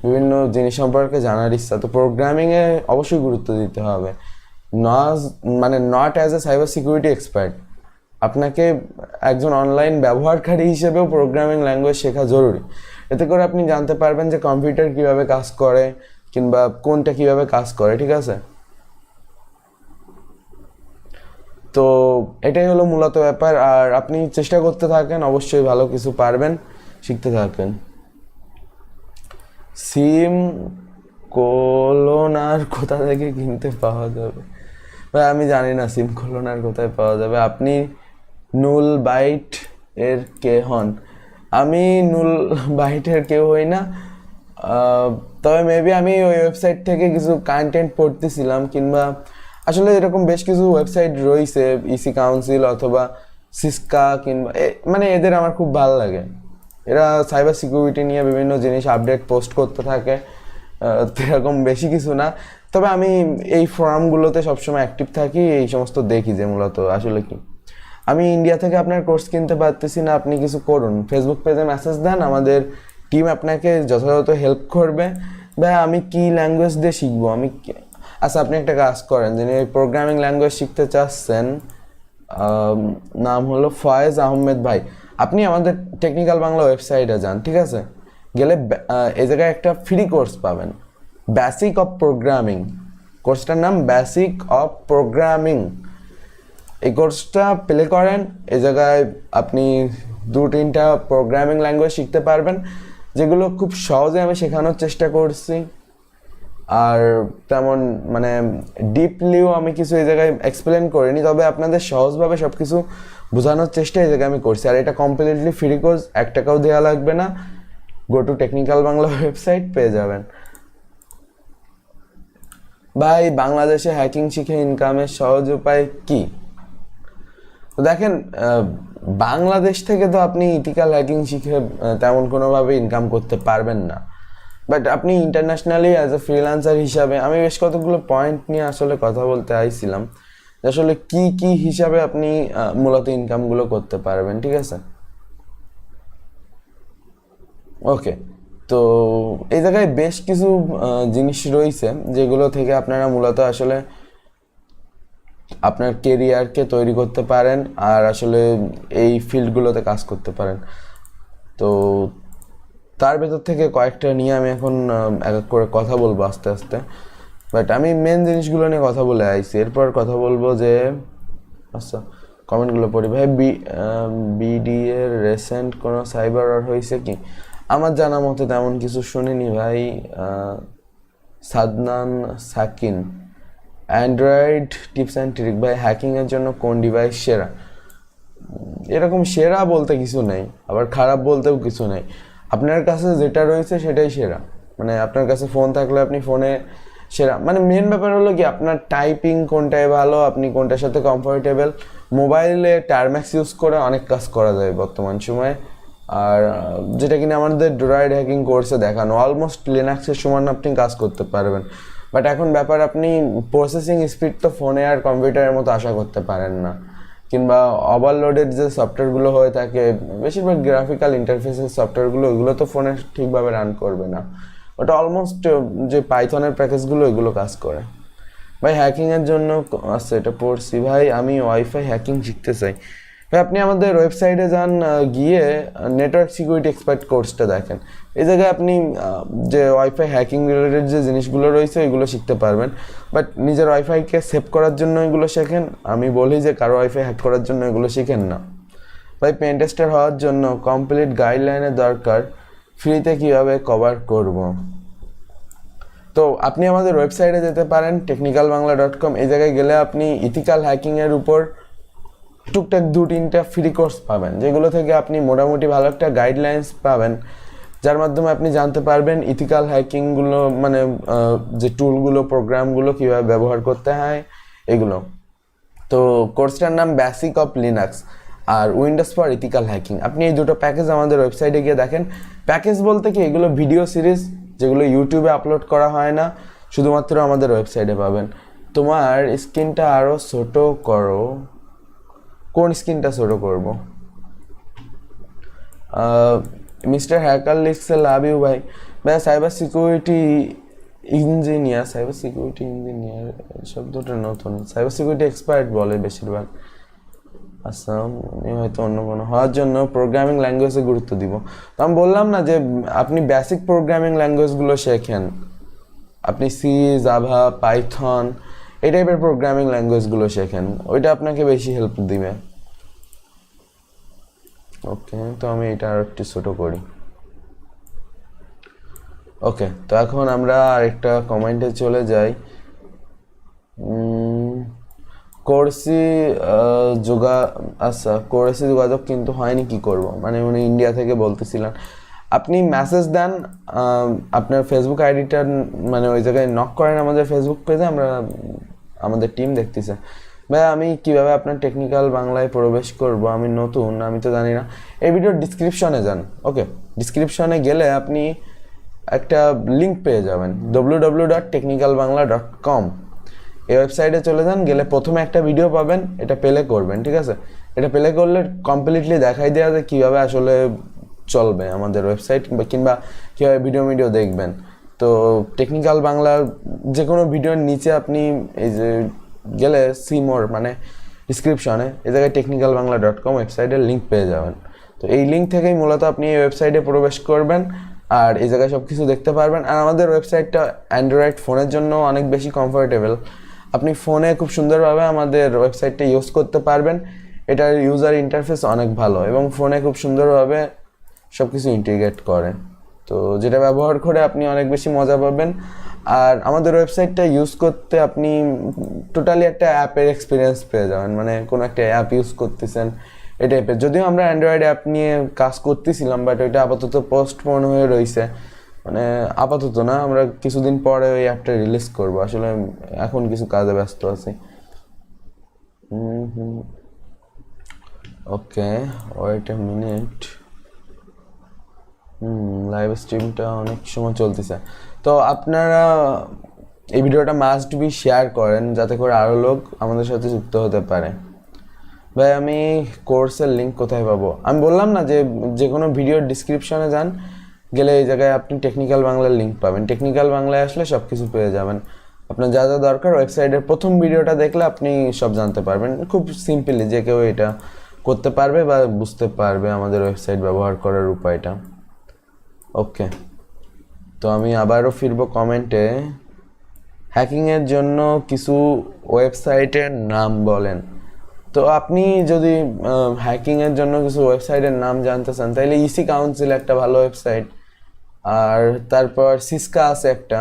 বিভিন্ন জিনিস সম্পর্কে জানার ইচ্ছা, তো প্রোগ্রামিংয়ে অবশ্যই গুরুত্ব দিতে হবে। Not as a cyber security expert, আপনাকে একজন অনলাইন ব্যবহারকারী হিসেবেও প্রোগ্রামিং ল্যাঙ্গুয়েজ শেখা জরুরি। এতে করে আপনি জানতে পারবেন যে কম্পিউটার কিভাবে কাজ করে কিংবা কোনটা কিভাবে কাজ করে, ঠিক আছে? তো এটাই হলো মূলত ব্যাপার। আর আপনি চেষ্টা করতে থাকেন, অবশ্যই ভালো কিছু পারবেন, শিখতে থাকেন। সিম কোলোনার কোথা থেকে কিনতে পাওয়া যাবে? ভাই আমি জানি না সিম কোলোনার কোথায় পাওয়া যাবে। আপনি নুল বাইট এর কে হন? আমি নুল বাইটের কেউ হই না, তবে মেবি আমি ওই ওয়েবসাইট থেকে কিছু কন্টেন্ট পড়তেছিলাম, কিংবা আসলে এরকম বেশ কিছু ওয়েবসাইট রয়েছে, ইসি কাউন্সিল অথবা সিসকা, কিংবা এদের আমার খুব ভালো লাগে। এরা সাইবার সিকিউরিটি নিয়ে বিভিন্ন জিনিস আপডেট পোস্ট করতে থাকে, এরকম বেশি কিছু না। তবে আমি এই ফোরামগুলোতে সবসময় অ্যাক্টিভ থাকি, এই সমস্ত দেখি যে মূলত আসলে কি। আমি ইন্ডিয়া থেকে আপনার কোর্স কিনতে পারতেছি না, আপনি কিছু করুন, ফেসবুক পেজে মেসেজ দেন, আমাদের টিম আপনাকে যথাযথ হেল্প করবে। ভাই আমি কি ল্যাঙ্গুয়েজ দিয়ে শিখবো? আচ্ছা, আপনি একটা কাজ করেন, যিনি প্রোগ্রামিং ল্যাঙ্গুয়েজ শিখতে চাচ্ছেন, নাম হলো ফয়েজ আহমেদ ভাই। আপনি আমাদের টেকনিক্যাল বাংলা ওয়েবসাইটে যান, ঠিক আছে? গেলে এই জায়গায় একটা ফ্রি কোর্স পাবেন, বেসিক অফ প্রোগ্রামিং। কোর্সটার নাম বেসিক অফ প্রোগ্রামিং। এই কোর্সটা প্লে করেন, এই জায়গায় আপনি 2-3টা প্রোগ্রামিং ল্যাঙ্গুয়েজ শিখতে পারবেন, যেগুলো খুব সহজে আমি শেখানোর চেষ্টা করছি। আর তেমন ডিপলিও আমি কিছু এই জায়গায় এক্সপ্লেন করিনি, তবে আপনাদের সহজভাবে সব কিছু বোঝানোর চেষ্টা এই জায়গায় আমি করছি। আর এটা কমপ্লিটলি ফ্রি কোর্স, 1 টাকাও দেওয়া লাগবে না। Go to technical Bangla website পেয়ে যাবেন। ভাই বাংলাদেশে হ্যাকিং শিখে ইনকামের সহজ উপায় কি? তো দেখেন, বাংলাদেশ থেকে তো আপনি ইথিক্যাল হ্যাকিং শিখে তেমন কোনোভাবে ইনকাম করতে পারবেন না, বাট আপনি ইন্টারন্যাশনালি অ্যাজ এ ফ্রিল্যান্সার হিসাবে, আমি বেশ কতগুলো পয়েন্ট নিয়ে আসলে কথা বলতে আইছিলাম, আসলে কি হিসাবে আপনি মূলত ইনকামগুলো করতে পারবেন, ঠিক আছে? ওকে, তো এই জায়গায় বেশ কিছু জিনিস রয়েছে যেগুলো থেকে আপনারা মূলত আসলে আপনার কেরিয়ারকে তৈরি করতে পারেন আর আসলে এই ফিল্ডগুলোতে কাজ করতে পারেন। তো তার ভেতর থেকে কয়েকটা নিয়ে আমি এখন এক এক করে কথা বলবো আস্তে আস্তে, বাট আমি মেন জিনিসগুলো নিয়ে কথা বলে আইছি। এরপর কথা বলবো যে, আচ্ছা কমেন্টগুলো পড়ি। ভাই বিডি এর রিসেন্ট কোনো সাইবার ওয়ার হয়েছে কি? আমার জানা মতে তেমন কিছু শুনিনি ভাই। সাদনান সাকিন, অ্যান্ড্রয়েড টিপস অ্যান্ড ট্রিক। ভাই হ্যাকিংয়ের জন্য কোন ডিভাইস সেরা? এরকম সেরা বলতে কিছু নেই, আবার খারাপ বলতেও কিছু নেই। আপনার কাছে যেটা রয়েছে সেটাই সেরা। আপনার কাছে ফোন থাকলে আপনি ফোনে সেরা, মেন ব্যাপার হলো কি আপনার টাইপিং কোনটায় ভালো, আপনি কোনটার সাথে কমফোর্টেবল। মোবাইলে টার্ম্যাক্স ইউজ করে অনেক কাজ করা যায় বর্তমান সময়ে, আর যেটা কিনা আমাদের ড্রয়েড হ্যাকিং কোর্সে দেখানো, অলমোস্ট লিনাক্সের সমান আপনি কাজ করতে পারবেন। বাট এখন ব্যাপার, আপনি প্রসেসিং স্পিড তো ফোনে আর কম্পিউটারের মতো আশা করতে পারেন না, কিংবা ওভারলোডেড যে সফটওয়্যারগুলো হয়ে থাকে, বেশিরভাগ গ্রাফিক্যাল ইন্টারফেসের সফটওয়্যারগুলো, ওগুলো তো ফোনে ঠিকভাবে রান করবে না। ওটা অলমোস্ট যে পাইথনের প্যাকেজগুলো, এগুলো কাজ করে। ভাই হ্যাকিংয়ের জন্য আচ্ছা এটা পড়ছি ভাই, আমি ওয়াইফাই হ্যাকিং শিখতে চাই। ভাই আপনি আমাদের ওয়েবসাইটে যান, গিয়ে নেটওয়ার্ক সিকিউরিটি এক্সপার্ট কোর্সটা দেখেন। এই জায়গায় আপনি যে ওয়াইফাই হ্যাকিং রিলেটেড যে জিনিসগুলো রয়েছে এগুলো শিখতে পারবেন, বাট নিজের ওয়াইফাইকে সেভ করার জন্য এগুলো শেখেন। আমি বলি যে কারো ওয়াইফাই হ্যাক করার জন্য এগুলো শিখেন না। ভাই পেন টেস্টার হওয়ার জন্য কমপ্লিট গাইডলাইনের দরকার, ফ্রিতে কীভাবে কভার করব? তো আপনি আমাদের ওয়েবসাইটে যেতে পারেন technicalbangla.com। এই জায়গায় গেলে আপনি ইথিক্যাল হ্যাকিংয়ের উপর টুকটাক 2-3টা ফ্রি কোর্স পাবেন, যেগুলো থেকে আপনি মোটামুটি ভালো একটা গাইডলাইন্স পাবেন, যার মাধ্যমে আপনি জানতে পারবেন ইথিক্যাল হ্যাকিংগুলো যে টুলগুলো, প্রোগ্রামগুলো কীভাবে ব্যবহার করতে হয়, এগুলো। তো কোর্সটার নাম বেসিক অফ লিনাক্স আর উইন্ডোজ ফর ইথিক্যাল হ্যাকিং। আপনি এই দুটো প্যাকেজ আমাদের ওয়েবসাইটে গিয়ে দেখেন। প্যাকেজ বলতে কি, এগুলো ভিডিও সিরিজ যেগুলো ইউটিউবে আপলোড করা হয় না, শুধুমাত্র আমাদের ওয়েবসাইটে পাবেন। তোমার স্ক্রিনটা আরও ছোট করো। কোন স্ক্রিনটা ছোট করব? মিস্টার হ্যাকার লিখছে লাভ ইউ ভাই। সাইবার সিকিউরিটি ইঞ্জিনিয়ার শব্দটা নতুন, সাইবার সিকিউরিটি এক্সপার্ট বলে বেশিরভাগ। আচ্ছা, হয়তো অন্য কোনো হওয়ার জন্য প্রোগ্রামিং ল্যাঙ্গুয়েজে গুরুত্ব দিব। তো আমি বললাম না যে আপনি বেসিক প্রোগ্রামিং ল্যাঙ্গুয়েজগুলো শেখেন, আপনি সি, জাভা, পাইথন এই টাইপের প্রোগ্রামিং ল্যাঙ্গুয়েজগুলো শেখেন, ওইটা আপনাকে বেশি হেল্প দিবে। ওকে, তো আমি এটা আর একটু ছোট করি। ওকে, তো এখন আমরা আরেকটা কমেন্টে চলে যাই। কোর্সে যোগাযোগ কিন্তু হয়নি, কি করব? মানে উনি ইন্ডিয়া থেকে বলতেছিলেন। আপনি মেসেজ দেন আপনার ফেসবুক আইডিটা, মানে ওই জায়গায় নক করেন আমাদের ফেসবুক পেজে, আমাদের টিম দেখতেছে। ভাই আমি কিভাবে আপনার টেকনিক্যাল বাংলায় প্রবেশ করব? আমি নতুন, আমি তো জানি না। এই ভিডিওর ডিসক্রিপশনে যান। ওকে, ডিসক্রিপশনে গেলে আপনি একটা লিঙ্ক পেয়ে যাবেন, www.technicalbangla.com। এই ওয়েবসাইটে চলে যান, গেলে প্রথমে একটা ভিডিও পাবেন, এটা প্লে করবেন, ঠিক আছে? এটা প্লে করলে কমপ্লিটলি দেখাই দেওয়া যায় কীভাবে আসলে চলবে আমাদের ওয়েবসাইট, কিংবা কীভাবে ভিডিও দেখবেন। তো টেকনিক্যাল বাংলার যে কোনো ভিডিওর নিচে আপনি এই যে গেলে সিমোর মানে ডিসক্রিপশনে এই জায়গায় technicalbangla.com ওয়েবসাইটের লিঙ্ক পেয়ে যাবেন। তো এই লিঙ্ক থেকেই মূলত আপনি এই ওয়েবসাইটে প্রবেশ করবেন আর এই জায়গায় সব কিছু দেখতে পারবেন। আর আমাদের ওয়েবসাইটটা অ্যান্ড্রয়েড ফোনের জন্য অনেক বেশি কমফোর্টেবল। আপনি ফোনে খুব সুন্দরভাবে আমাদের ওয়েবসাইটটা ইউজ করতে পারবেন। এটার ইউজার ইন্টারফেস অনেক ভালো এবং ফোনে খুব সুন্দরভাবে সব কিছু ইন্টিগ্রেট করে, তো যেটা ব্যবহার করে আপনি অনেক বেশি মজা পাবেন। আর আমাদের ওয়েবসাইটটা ইউজ করতে আপনি টোটালি একটা অ্যাপের এক্সপিরিয়েন্স পেয়ে যাবেন, মানে কোনো একটা অ্যাপ ইউজ করতেছেন এই টাইপের। যদিও আমরা অ্যান্ড্রয়েড অ্যাপ নিয়ে কাজ করতেছিলাম, বাট ওইটা আপাতত পোস্টপোন হয়ে রয়েছে। মানে আপাতত না, আমরা কিছুদিন পরে ওই অ্যাপটা রিলিজ করবো। আসলে এখন কিছু কাজে ব্যস্ত আছি। ওকে, ওয়েট এ মিনিট। লাইভ স্ট্রিমটা অনেক সময় চলতেছে, তো আপনারা এই ভিডিওটা মাস্ট বি শেয়ার করেন যাতে করে আরও লোক আমাদের সাথে যুক্ত হতে পারে। ভাই আমি কোর্সের লিঙ্ক কোথায় পাবো? আমি বললাম না যে কোনো ভিডিওর ডিসক্রিপশনে যান, গেলে এই জায়গায় আপনি টেকনিক্যাল বাংলার লিঙ্ক পাবেন। টেকনিক্যাল বাংলায় আসলে সব কিছু পেয়ে যাবেন। আপনার যা যা দরকার ওয়েবসাইটের প্রথম ভিডিওটা দেখলে আপনি সব জানতে পারবেন খুব সিম্পলি, যে কেউ এটা করতে পারবে বা বুঝতে পারবে আমাদের ওয়েবসাইট ব্যবহার করার উপায়টা। ওকে, তো আমি আবারও ফিরবো কমেন্টে। হ্যাকিংয়ের জন্য কিছু ওয়েবসাইটের নাম বলেন। তো আপনি যদি হ্যাকিংয়ের জন্য কিছু ওয়েবসাইটের নাম জানতে চান তাহলে ইসি কাউন্সিল একটা ভালো ওয়েবসাইট, আর তারপর সিসকা আছে একটা,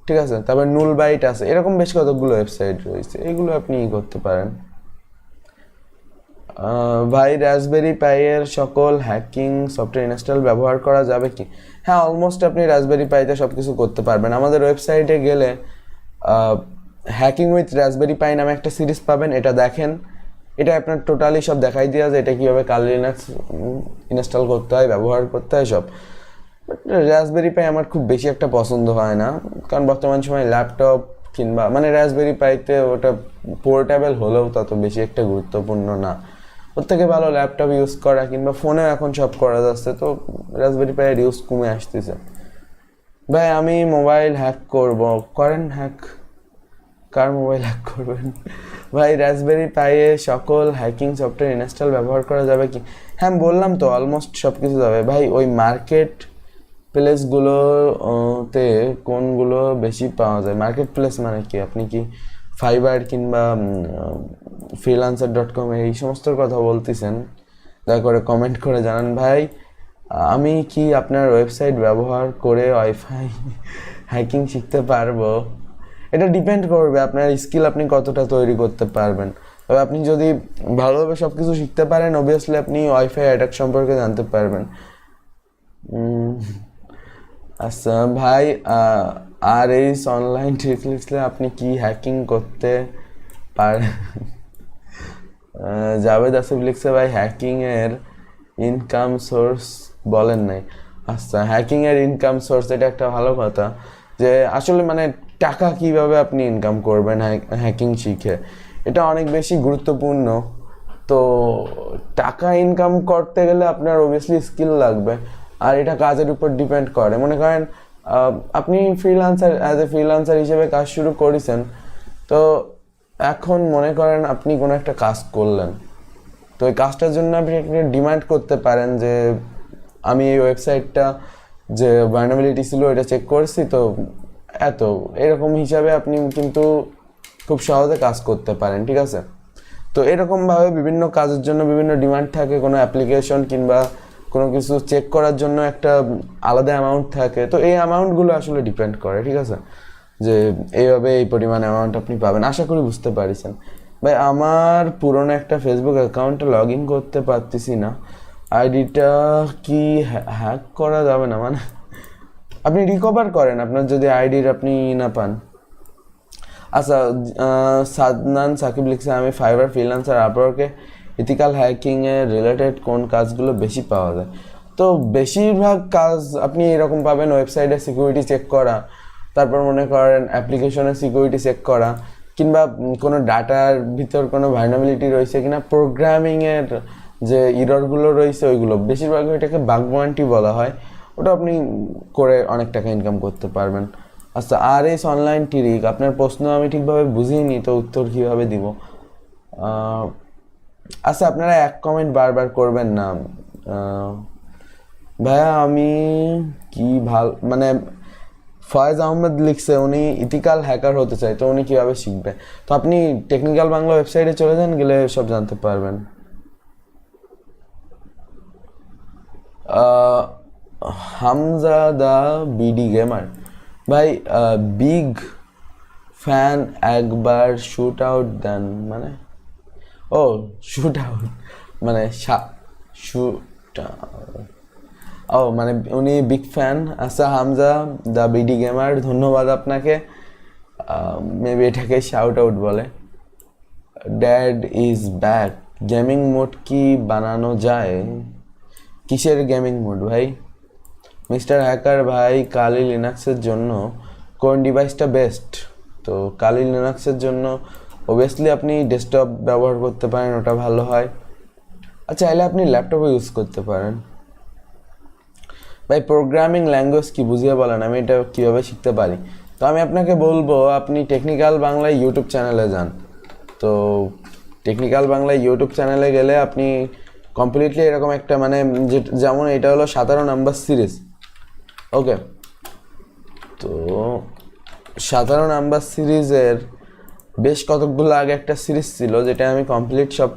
ঠিক আছে, তারপর নুলবাইট আছে, এরকম বেশ কতগুলো ওয়েবসাইট রয়েছে, এগুলো আপনি করতে পারেন। ভাই রাসবেরি পাইয়ের সকল হ্যাকিং সফটওয়্যার ইনস্টল ব্যবহার করা যাবে কি? হ্যাঁ, অলমোস্ট আপনি রাসবেরি পাইতে সব কিছু করতে পারবেন। আমাদের ওয়েবসাইটে গেলে হ্যাকিং উইথ রাসবেরি পাই নামে একটা সিরিজ পাবেন, এটা দেখেন। এটা আপনার টোটালি সব দেখাই দেওয়া যায়, এটা কীভাবে কালি লিনাক্স ইনস্টল করতে হয়, ব্যবহার করতে হয় সব। বাট রাসবেরি পাই আমার খুব বেশি একটা পছন্দ হয় না, কারণ বর্তমান সময় ল্যাপটপ কিংবা মানে রাসবেরি পাইতে ওটা পোর্টেবল হলেও তত বেশি একটা গুরুত্বপূর্ণ না। ওর থেকে ভালো ল্যাপটপ ইউজ করা কিংবা ফোনেও এখন সব করা যাচ্ছে, তো রাসবেরি পাইয়ের ইউজ কমে আসতেছে। ভাই আমি মোবাইল হ্যাক করেন হ্যাক, কার মোবাইল হ্যাক করবেন? ভাই রাসবেরি পাইয়ে সকল হ্যাকিং সফটওয়্যার ইনস্টল ব্যবহার করা যাবে কি? হ্যাঁ বললাম তো, অলমোস্ট সব কিছু যাবে। ভাই ওই মার্কেট প্লেসগুলোতে কোনগুলো বেশি পাওয়া যায়? মার্কেট প্লেস মানে কি? আপনি কি ফাইবার কিংবা freelancer.com এই সমস্তর কথা বলতেছেন? দয়া করে কমেন্ট করে জানান। ভাই আমি কি আপনার ওয়েবসাইট ব্যবহার করে ওয়াইফাই হ্যাকিং শিখতে পারবো? এটা ডিপেন্ড করবে আপনার স্কিল, আপনি কতটা তৈরি করতে পারবেন। তবে আপনি যদি ভালোভাবে সব কিছু শিখতে পারেন, অবভিয়াসলি আপনি ওয়াইফাই অ্যাটাক সম্পর্কে জানতে পারবেন। আচ্ছা ভাই, আর এই অনলাইন ট্রিক লিখলে আপনি কি হ্যাকিং করতে পার জাভেদ আসিফ লিখছে ভাই হ্যাকিং এর ইনকাম সোর্স বলেন নাই। আচ্ছা, হ্যাকিং এর ইনকাম সোর্স এটা একটা ভালো কথা, যে আসলে মানে টাকা কিভাবে আপনি ইনকাম করবেন হ্যাকিং শিখে, এটা অনেক বেশি গুরুত্বপূর্ণ। তো টাকা ইনকাম করতে গেলে আপনার অবভিয়াসলি স্কিল লাগবে, আর এটা কাজের উপর ডিপেন্ড করে। মনে করেন আপনি অ্যাজ এ ফ্রিল্যান্সার হিসেবে কাজ শুরু করেছেন, তো এখন মনে করেন আপনি কোনো একটা কাজ করলেন, তো এই কাজটার জন্য আপনি একটা ডিমান্ড করতে পারেন যে আমি এই ওয়েবসাইটটা যে ভালনারেবিলিটি ছিল এটা চেক করছি, তো এত এরকম হিসাবে আপনি কিন্তু খুব সহজে কাজ করতে পারেন, ঠিক আছে। তো এরকমভাবে বিভিন্ন কাজের জন্য বিভিন্ন ডিমান্ড থাকে, কোনো অ্যাপ্লিকেশন কিংবা কোনো কিছু চেক করার জন্য একটা আলাদা অ্যামাউন্ট থাকে। তো এই অ্যামাউন্টগুলো আসলে ডিপেন্ড করে, ঠিক আছে, যে এইভাবে এই পরিমাণ অ্যামাউন্ট আপনি পাবেন। আশা করি বুঝতে পারছেন। ভাই আমার পুরনো একটা ফেসবুক অ্যাকাউন্টে লগ ইন করতে পারতেছি না, আইডিটা কি হ্যাক করা যাবে না? মানে আপনি রিকভার করেন আপনার যদি আইডির আপনি না পান। আচ্ছা, সাদনান সাকিব লিখছে আমি ফাইবার ফ্রিল্যান্সার আপওয়ার্কে ইথিক্যাল হ্যাকিংয়ে রিলেটেড কোন কাজগুলো বেশি পাওয়া যায়। তো বেশিরভাগ কাজ আপনি এরকম পাবেন, ওয়েবসাইটের সিকিউরিটি চেক করা, তারপর মনে করেন অ্যাপ্লিকেশনের সিকিউরিটি চেক করা, কিংবা কোনো ডাটার ভিতর কোনো ভালনারেবিলিটি রয়েছে কিনা, প্রোগ্রামিংয়ের যে ইররগুলো রয়েছে ওইগুলো, বেশিরভাগ এটাকে বাগ বয়ান্টি বলা হয়, ওটা আপনি করে অনেক টাকা ইনকাম করতে পারবেন। আচ্ছা, আর এস অনলাইন টিরিক, আপনার প্রশ্ন আমি ঠিকভাবে বুঝিনি, তো উত্তর কীভাবে দিব? আচ্ছা, আপনারা এক কমেন্ট বারবার করবেন না। ভাইয়া আমি কি মানে ফয়েজ আহমেদ লিখছে উনি ইথিক্যাল হ্যাকার হতে চায়, তো উনি কীভাবে শিখবে? তো আপনি টেকনিক্যাল বাংলা ওয়েবসাইটে চলে যান, গেলে সব জানতে পারবেন। হামজা দা বিডি গেমার, ভাই বিগ ফ্যান, একবার শুট আউট দেন মানে, ও শুট আউট মানে ও মানে উনি বিগ ফ্যান। আচ্ছা হামজা দা বিডি গেমার, ধন্যবাদ আপনাকে। মেবি এটাকে শাউট আউট বলে। Dad is back, gaming mode কি বানানো যায়? কিসের গেমিং মোড ভাই? মিস্টার হ্যাকার ভাই, কালি লিনাক্সের জন্য কোন ডিভাইসটা বেস্ট? তো কালি লিনাক্সের জন্য অবভিয়াসলি আপনি ডেস্কটপ ব্যবহার করতে পারেন, ওটা ভালো হয়। আচ্ছা, চাইলে আপনি ল্যাপটপও ইউজ করতে পারেন। ভাই প্রোগ্রামিং ল্যাঙ্গুয়েজ কি বুঝিয়ে বলেন, আমি এটা কীভাবে শিখতে পারি? তো আমি আপনাকে বলবো আপনি টেকনিক্যাল বাংলায় ইউটিউব চ্যানেলে যান। তো টেকনিক্যাল বাংলায় ইউটিউব চ্যানেলে গেলে আপনি কমপ্লিটলি এরকম একটা মানে যেমন এটা হলো 17 নাম্বার সিরিজ, ওকে। তো 17 নাম্বার সিরিজের বেশ কতকগুলো আগে একটা সিরিজ ছিল যেটা আমি কমপ্লিট সব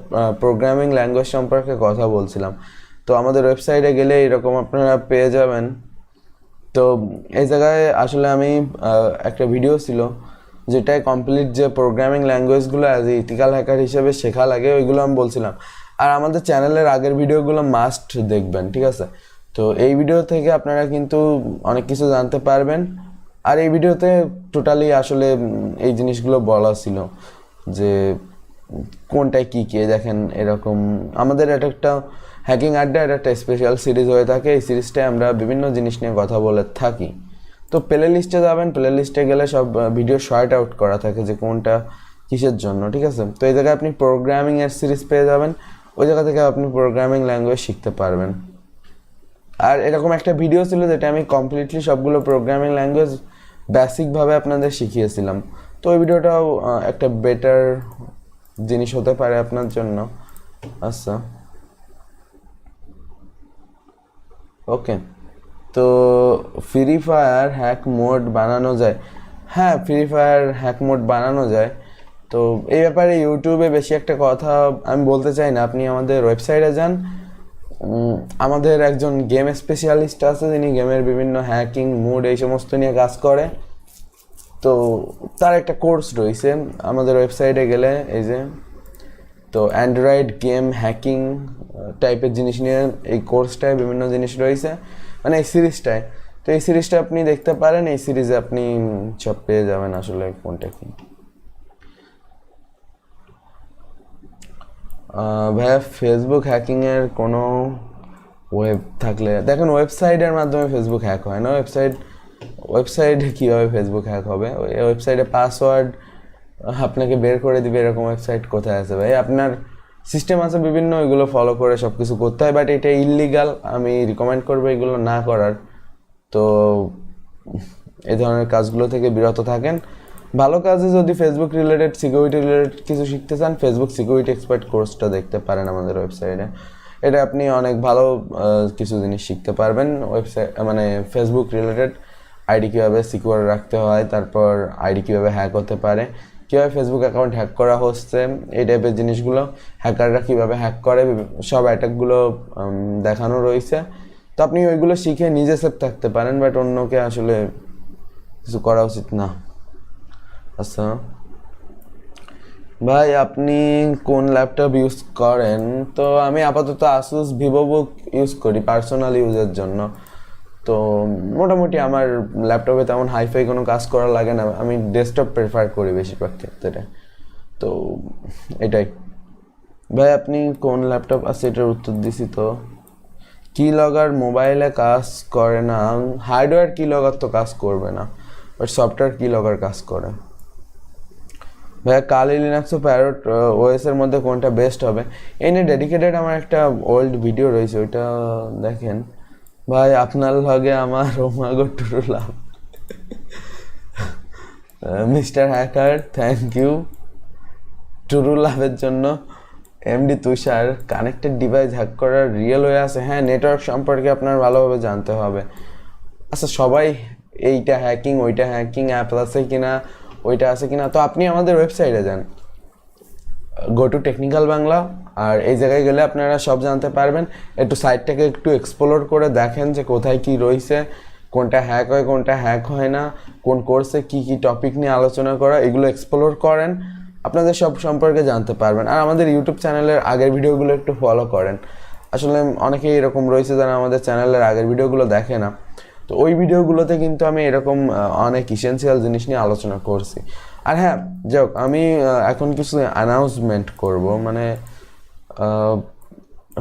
প্রোগ্রামিং ল্যাঙ্গুয়েজ সম্পর্কে কথা বলছিলাম। তো আমাদের ওয়েবসাইটে গেলে এরকম আপনারা পেয়ে যাবেন। তো এই জায়গায় আসলে আমি একটা ভিডিও ছিল যেটায় কমপ্লিট যে প্রোগ্রামিং ল্যাঙ্গুয়েজগুলো অ্যাজ এ ইথিক্যাল হ্যাকার হিসেবে শেখা লাগে ওইগুলো আমি বলছিলাম। আর আমাদের চ্যানেলের আগের ভিডিওগুলো মাস্ট দেখবেন, ঠিক আছে। তো এই ভিডিও থেকে আপনারা কিন্তু অনেক কিছু জানতে পারবেন। আর এই ভিডিওতে টোটালি আসলে এই জিনিসগুলো বলা ছিল যে কোনটায় কী কে দেখেন। এরকম আমাদের একটা হ্যাকিং আড্ডা, এটা একটা স্পেশাল সিরিজ হয়ে থাকে। এই সিরিজটায় আমরা বিভিন্ন জিনিস নিয়ে কথা বলে থাকি। তো প্লে লিস্টে যাবেন, প্লে লিস্টে গেলে সব ভিডিও শর্ট আউট করা থাকে যে কোনটা কিসের জন্য, ঠিক আছে। তো এই জায়গায় আপনি প্রোগ্রামিংয়ের সিরিজ পেয়ে যাবেন, ওই জায়গা থেকে আপনি প্রোগ্রামিং ল্যাঙ্গুয়েজ শিখতে পারবেন। আর এরকম একটা ভিডিও ছিল যেটা আমি কমপ্লিটলি সবগুলো প্রোগ্রামিং ল্যাঙ্গুয়েজ বেসিকভাবে আপনাদের শিখিয়েছিলাম। তো ওই ভিডিওটাও একটা বেটার জিনিস হতে পারে আপনার জন্য। আচ্ছা, ওকে। তো ফ্রি ফায়ার হ্যাক মোড বানানো যায়? হ্যাঁ, ফ্রি ফায়ার হ্যাক মোড বানানো যায়। তো এই ব্যাপারে ইউটিউবে বেশি একটা কথা আমি বলতে চাই না, আপনি আমাদের ওয়েবসাইটে যান। আমাদের একজন গেম স্পেশালিস্ট আছে, যিনি গেমের বিভিন্ন হ্যাকিং মোড এই সমস্ত নিয়ে কাজ করে। তো তার একটা কোর্স রয়েছে আমাদের ওয়েবসাইটে গেলে, এই যে তো অ্যান্ড্রয়েড গেম হ্যাকিং টাইপের জিনিস নিয়ে এই কোর্সটায় বিভিন্ন জিনিস রয়েছে, মানে এই সিরিজটায়। তো এই সিরিজটা আপনি দেখতে পারেন, এই সিরিজে আপনি সব পেয়ে যাবেন আসলে কোনটা কি। ভাইয়া ফেসবুক হ্যাকিংয়ের কোনো ওয়েব থাকলে দেখেন, ওয়েবসাইটের মাধ্যমে ফেসবুক হ্যাক হয় না। ওয়েবসাইটে কীভাবে ফেসবুক হ্যাক হবে? ওই ওয়েবসাইটে পাসওয়ার্ড আপনাকে বের করে দিবে, এরকম ওয়েবসাইট কোথায় আছে ভাই? আপনার সিস্টেম আছে বিভিন্ন, ওইগুলো ফলো করে সব কিছু করতে হয়, বাট এটা ইললিগাল। আমি রিকমেন্ড করবো এগুলো না করার। তো এই ধরনের কাজগুলো থেকে বিরত থাকেন। ভালো কাজে যদি ফেসবুক রিলেটেড, সিকিউরিটি রিলেটেড কিছু শিখতে চান, ফেসবুক সিকিউরিটি এক্সপার্ট কোর্সটা দেখতে পারেন আমাদের ওয়েবসাইটে। এটা আপনি অনেক ভালো কিছু জিনিস শিখতে পারবেন। ওয়েবসাইট মানে ফেসবুক রিলেটেড আইডি কীভাবে সিকিউর রাখতে হয়, তারপর আইডি কীভাবে হ্যাক হতে পারে, কীভাবে ফেসবুক অ্যাকাউন্ট হ্যাক করা হচ্ছে, এই টাইপের জিনিসগুলো, হ্যাকাররা কীভাবে হ্যাক করে, সব অ্যাটাকগুলো দেখানো রয়েছে। তো আপনি ওইগুলো শিখে নিজে সেফ থাকতে পারেন, বাট অন্যকে আসলে কিছু করা উচিত না। আচ্ছা ভাই, আপনি কোন ল্যাপটপ ইউজ করেন? তো আমি আপাতত আসুস ভিভোবুক ইউজ করি পার্সোনাল ইউজের জন্য। তো মোটামুটি আমার ল্যাপটপে তেমন হাইফাই কোনো কাজ করা লাগে না, আমি ডেস্কটপ প্রেফার করি বেশিরভাগ ক্ষেত্রে। তো এটাই ভাই। আপনি কোন ল্যাপটপ আছে এটার উত্তর দিছি। তো কি লগার মোবাইলে কাজ করে না, হার্ডওয়্যার কি লগার তো কাজ করবে না, বাট সফটওয়্যার কি লগার কাজ করে। ভাইয়া কালি লিনাক্স ও প্যারট ওএস এর মধ্যে কোনটা বেস্ট হবে? এই নিয়ে ডেডিকেটেড আমার একটা ওল্ড ভিডিও রয়েছে, ওইটা দেখেন। ভাই আপনার লগে আমার ওমাগো true love. Mister hacker thank you true লাভের জন্য। MD Tushar, connected device hack করার রিয়েল ওয়ে আছে? হ্যাঁ, নেটওয়ার্ক সম্পর্কে আপনার ভালোভাবে জানতে হবে। আচ্ছা সবাই এইটা হ্যাকিং, ওইটা হ্যাকিং অ্যাপ আছে কিনা, ওইটা আছে কিনা, তো আপনি আমাদের ওয়েবসাইটে যান, গো টু টেকনিক্যাল বাংলা, আর এই জায়গায় গেলে আপনারা সব জানতে পারবেন। একটু সাইটটাকে একটু এক্সপ্লোর করে দেখেন যে কোথায় কি রয়েছে, কোনটা হ্যাক হয় কোনটা হ্যাক হয় না, কোন কোর্সে কি কি টপিক নিয়ে আলোচনা করা, এগুলো এক্সপ্লোর করেন, আপনাদের সব সম্পর্কে জানতে পারবেন। আর আমাদের ইউটিউব চ্যানেলের আগের ভিডিওগুলো একটু ফলো করেন। আসলে অনেকেই এরকম রয়েছে যারা আমাদের চ্যানেলের আগের ভিডিওগুলো দেখে না, তো ওই ভিডিওগুলোতে কিন্তু আমি এরকম অনেক ইসেনশিয়াল জিনিস নিয়ে আলোচনা করছি। আর হ্যাঁ, যাই হোক, আমি এখন কিছু অ্যানাউন্সমেন্ট করব, মানে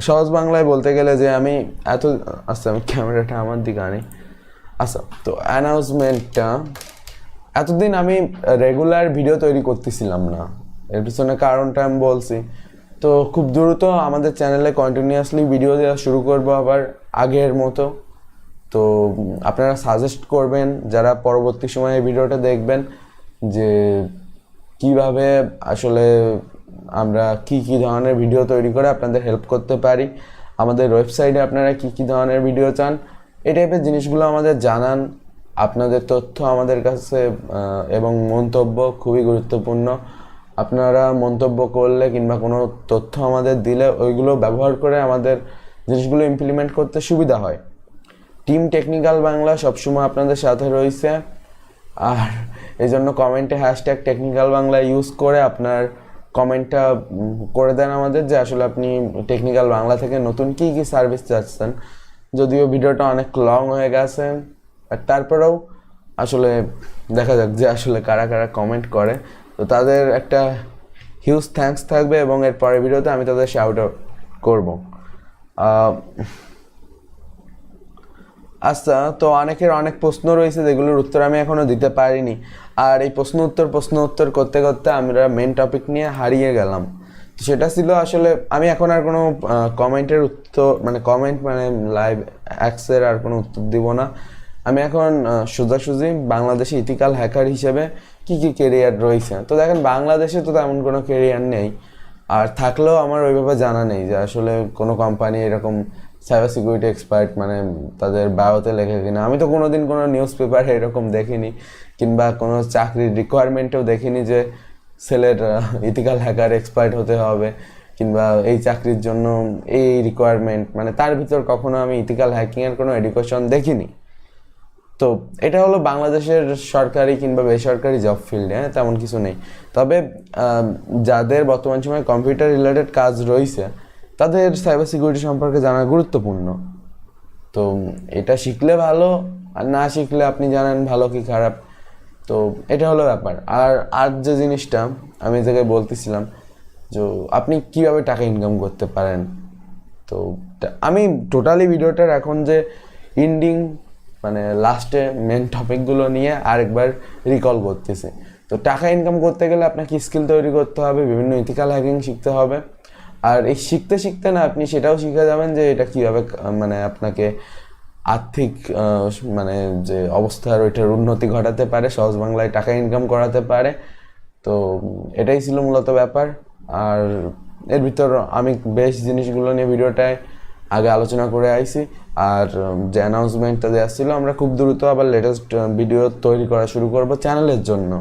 সহজ বাংলায় বলতে গেলে যে আমি আচ্ছা আমি ক্যামেরাটা আমার দিকে আনি। আচ্ছা, তো অ্যানাউন্সমেন্টটা, এতদিন আমি রেগুলার ভিডিও তৈরি করতেছিলাম না, এর পিছনে কারণটা আমি বলছি। তো খুব দ্রুত আমাদের চ্যানেলে কন্টিনিউয়াসলি ভিডিও দেওয়া শুরু করবো আবার আগের মতো। তো আপনারা সাজেস্ট করবেন যারা পরবর্তী সময়ে এই ভিডিওটা দেখবেন, যে কিভাবে আসলে আমরা কি কি ধরনের ভিডিও তৈরি করে আপনাদের হেল্প করতে পারি, আমাদের ওয়েবসাইটে আপনারা কি কি ধরনের ভিডিও চান, এই টাইপের জিনিসগুলো আমাদের জানান। আপনাদের তথ্য আমাদের কাছে এবং মন্তব্য খুবই গুরুত্বপূর্ণ। আপনারা মন্তব্য করলে কিংবা কোনো তথ্য আমাদের দিলে ওইগুলো ব্যবহার করে আমাদের জিনিসগুলো ইমপ্লিমেন্ট করতে সুবিধা হয়। টিম টেকনিক্যাল বাংলা সবসময় আপনাদের সাথে রয়েছে। আর এই জন্য কমেন্টে হ্যাশট্যাগ টেকনিক্যাল বাংলা ইউজ করে আপনার কমেন্টটা করে দেন আমাদের, যে আসলে আপনি টেকনিক্যাল বাংলা থেকে নতুন কী কী সার্ভিস চাচ্ছেন। যদিও ভিডিওটা অনেক লং হয়ে গেছে, আর তারপরেও আসলে দেখা যাক যে আসলে কারা কারা কমেন্ট করে, তো তাদের একটা হিউজ থ্যাঙ্কস থাকবে, এবং এর পরের ভিডিওতে আমি তাদের শাউট আউট করবো। আচ্ছা, তো অনেকের অনেক প্রশ্ন রয়েছে যেগুলোর উত্তর আমি এখনও দিতে পারিনি, আর এই প্রশ্ন উত্তর করতে করতে আমরা মেন টপিক নিয়ে হারিয়ে গেলাম। তো সেটা ছিল আসলে আমি এখন আর কোনো কমেন্টের উত্তর মানে লাইভ অ্যাক্সের আর কোনো উত্তর দিব না। আমি এখন সোজাসুজি বাংলাদেশে ইথিক্যাল হ্যাকার হিসেবে কি কি কেরিয়ার রয়েছে। তো দেখেন, বাংলাদেশে তো তেমন কোনো কেরিয়ার নেই, আর থাকলেও আমার ওইভাবে জানা নেই যে আসলে কোনো কোম্পানি এরকম সাইবার সিকিউরিটি এক্সপার্ট মানে তাদের বায়োতে লেখে কিনা। আমি তো কোনোদিন কোনো নিউজ পেপারে এরকম দেখিনি, কিংবা কোনো চাকরির রিকোয়ারমেন্টেও দেখিনি যে ছেলের ইথিক্যাল হ্যাকার এক্সপার্ট হতে হবে, কিংবা এই চাকরির জন্য এই রিকোয়ারমেন্ট, মানে তার ভিতর কখনো আমি ইথিক্যাল হ্যাকিংয়ের কোনো এডুকেশন দেখিনি। তো এটা হলো বাংলাদেশের সরকারি কিংবা বেসরকারি জব ফিল্ডে, হ্যাঁ, তেমন কিছু নেই। তবে যাদের বর্তমান সময়ে কম্পিউটার রিলেটেড কাজ রয়েছে তাদের সাইবার সিকিউরিটি সম্পর্কে জানা গুরুত্বপূর্ণ। তো এটা শিখলে ভালো, আর না শিখলে আপনি জানেন ভালো কি খারাপ। তো এটা হলো ব্যাপার। আর যে জিনিসটা আমি এই জায়গায় বলতেছিলাম যে আপনি কিভাবে টাকা ইনকাম করতে পারেন। তো আমি টোটালি ভিডিওটার এখন যে এন্ডিং মানে লাস্টে মেন টপিকগুলো নিয়ে আরেকবার রিকল করতেছি। তো টাকা ইনকাম করতে গেলে আপনাকে স্কিল তৈরি করতে হবে, বিভিন্ন ইথিক্যাল হ্যাকিং শিখতে হবে। আর এই শিখতে শিখতে না আপনি সেটাও শিখে যাবেন যে এটা কীভাবে মানে আপনাকে আর্থিক মানে যে অবস্থার ওইটার উন্নতি ঘটাতে পারে, সহজ বাংলায় টাকা ইনকাম করাতে পারে। তো এটাই ছিল মূলত ব্যাপার। আর এর ভিতর আমি বেশ জিনিসগুলো নিয়ে ভিডিওটায় আগে আলোচনা করে আইছি। আর যে অ্যানাউন্সমেন্টটা দেওয়া ছিল, আমরা খুব দ্রুত আবার লেটেস্ট ভিডিও তৈরি করা শুরু করব চ্যানেলের জন্য।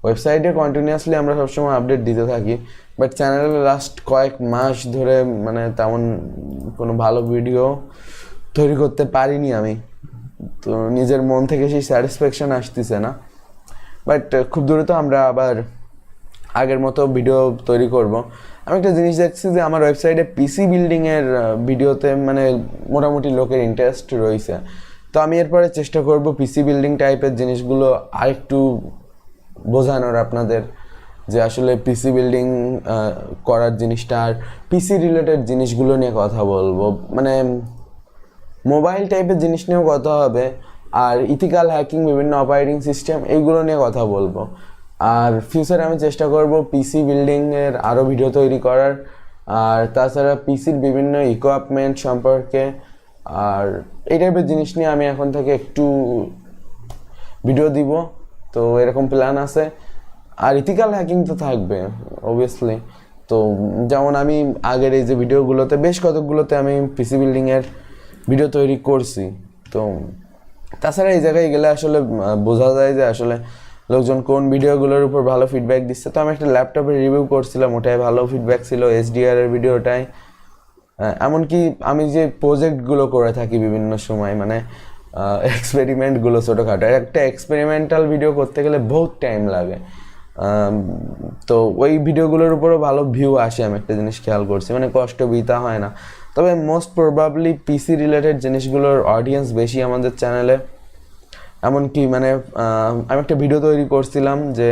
ওয়েবসাইটে কন্টিনিউয়াসলি আমরা সবসময় আপডেট দিতে থাকি, বাট চ্যানেলে লাস্ট কয়েক মাস ধরে মানে তেমন কোনো ভালো ভিডিও তৈরি করতে পারিনি আমি। তো নিজের মন থেকে সেই স্যাটিসফ্যাকশন আসতেছে না। বাট খুব দ্রুত আমরা আবার আগের মতো ভিডিও তৈরি করব। আমি একটা জিনিস দেখছি যে আমার ওয়েবসাইটে পিসি বিল্ডিংয়ের ভিডিওতে মানে মোটামুটি লোকের ইন্টারেস্ট রয়েছে। তো আমি এরপরে চেষ্টা করব পিসি বিল্ডিং টাইপের জিনিসগুলো আরেকটু বোঝানোর আপনাদের, যে আসলে পিসি বিল্ডিং করার জিনিসটা আর পিসি রিলেটেড জিনিসগুলো নিয়ে কথা বলবো। মানে মোবাইল টাইপের জিনিস নিয়েও কথা হবে, আর ইথিক্যাল হ্যাকিং, বিভিন্ন অপারেটিং সিস্টেম, এইগুলো নিয়ে কথা বলবো। আর ফিউচারে আমি চেষ্টা করব পিসি বিল্ডিংয়ের আরও ভিডিও তৈরি করার, আর তাছাড়া পিসির বিভিন্ন ইকুইপমেন্ট সম্পর্কে আর এই টাইপের জিনিস নিয়ে আমি এখন থেকে একটু ভিডিও দিব। তো এরকম প্ল্যান আছে। আর ইথিক্যাল হ্যাকিং তো থাকবে অবভিয়াসলি। তো যেমন আমি আগের এই যে ভিডিওগুলোতে বেশ কতকগুলোতে আমি পিসি বিল্ডিংয়ের ভিডিও তৈরি করছি। তো তাছাড়া এই জায়গায় গেলে আসলে বোঝা যায় যে আসলে লোকজন কোন ভিডিওগুলোর উপর ভালো ফিডব্যাক দিচ্ছে। তো আমি একটা ল্যাপটপের রিভিউ করছিলাম, ওটাই ভালো ফিডব্যাক ছিল, HDR এর ভিডিওটাই। এমনকি আমি যে প্রজেক্টগুলো করে থাকি বিভিন্ন সময়, মানে এক্সপেরিমেন্টগুলো ছোটোখাটো, একটা এক্সপেরিমেন্টাল ভিডিও করতে গেলে বহুত টাইম লাগে। তো ওই ভিডিওগুলোর উপরও ভালো ভিউ আসে, আমি একটা জিনিস খেয়াল করছি, মানে কষ্ট বিতা হয় না। তবে মোস্ট প্রবাবলি পিসি রিলেটেড জিনিসগুলোর অডিয়েন্স বেশি আমাদের চ্যানেলে। এমনকি মানে আমি একটা ভিডিও তৈরি করছিলাম যে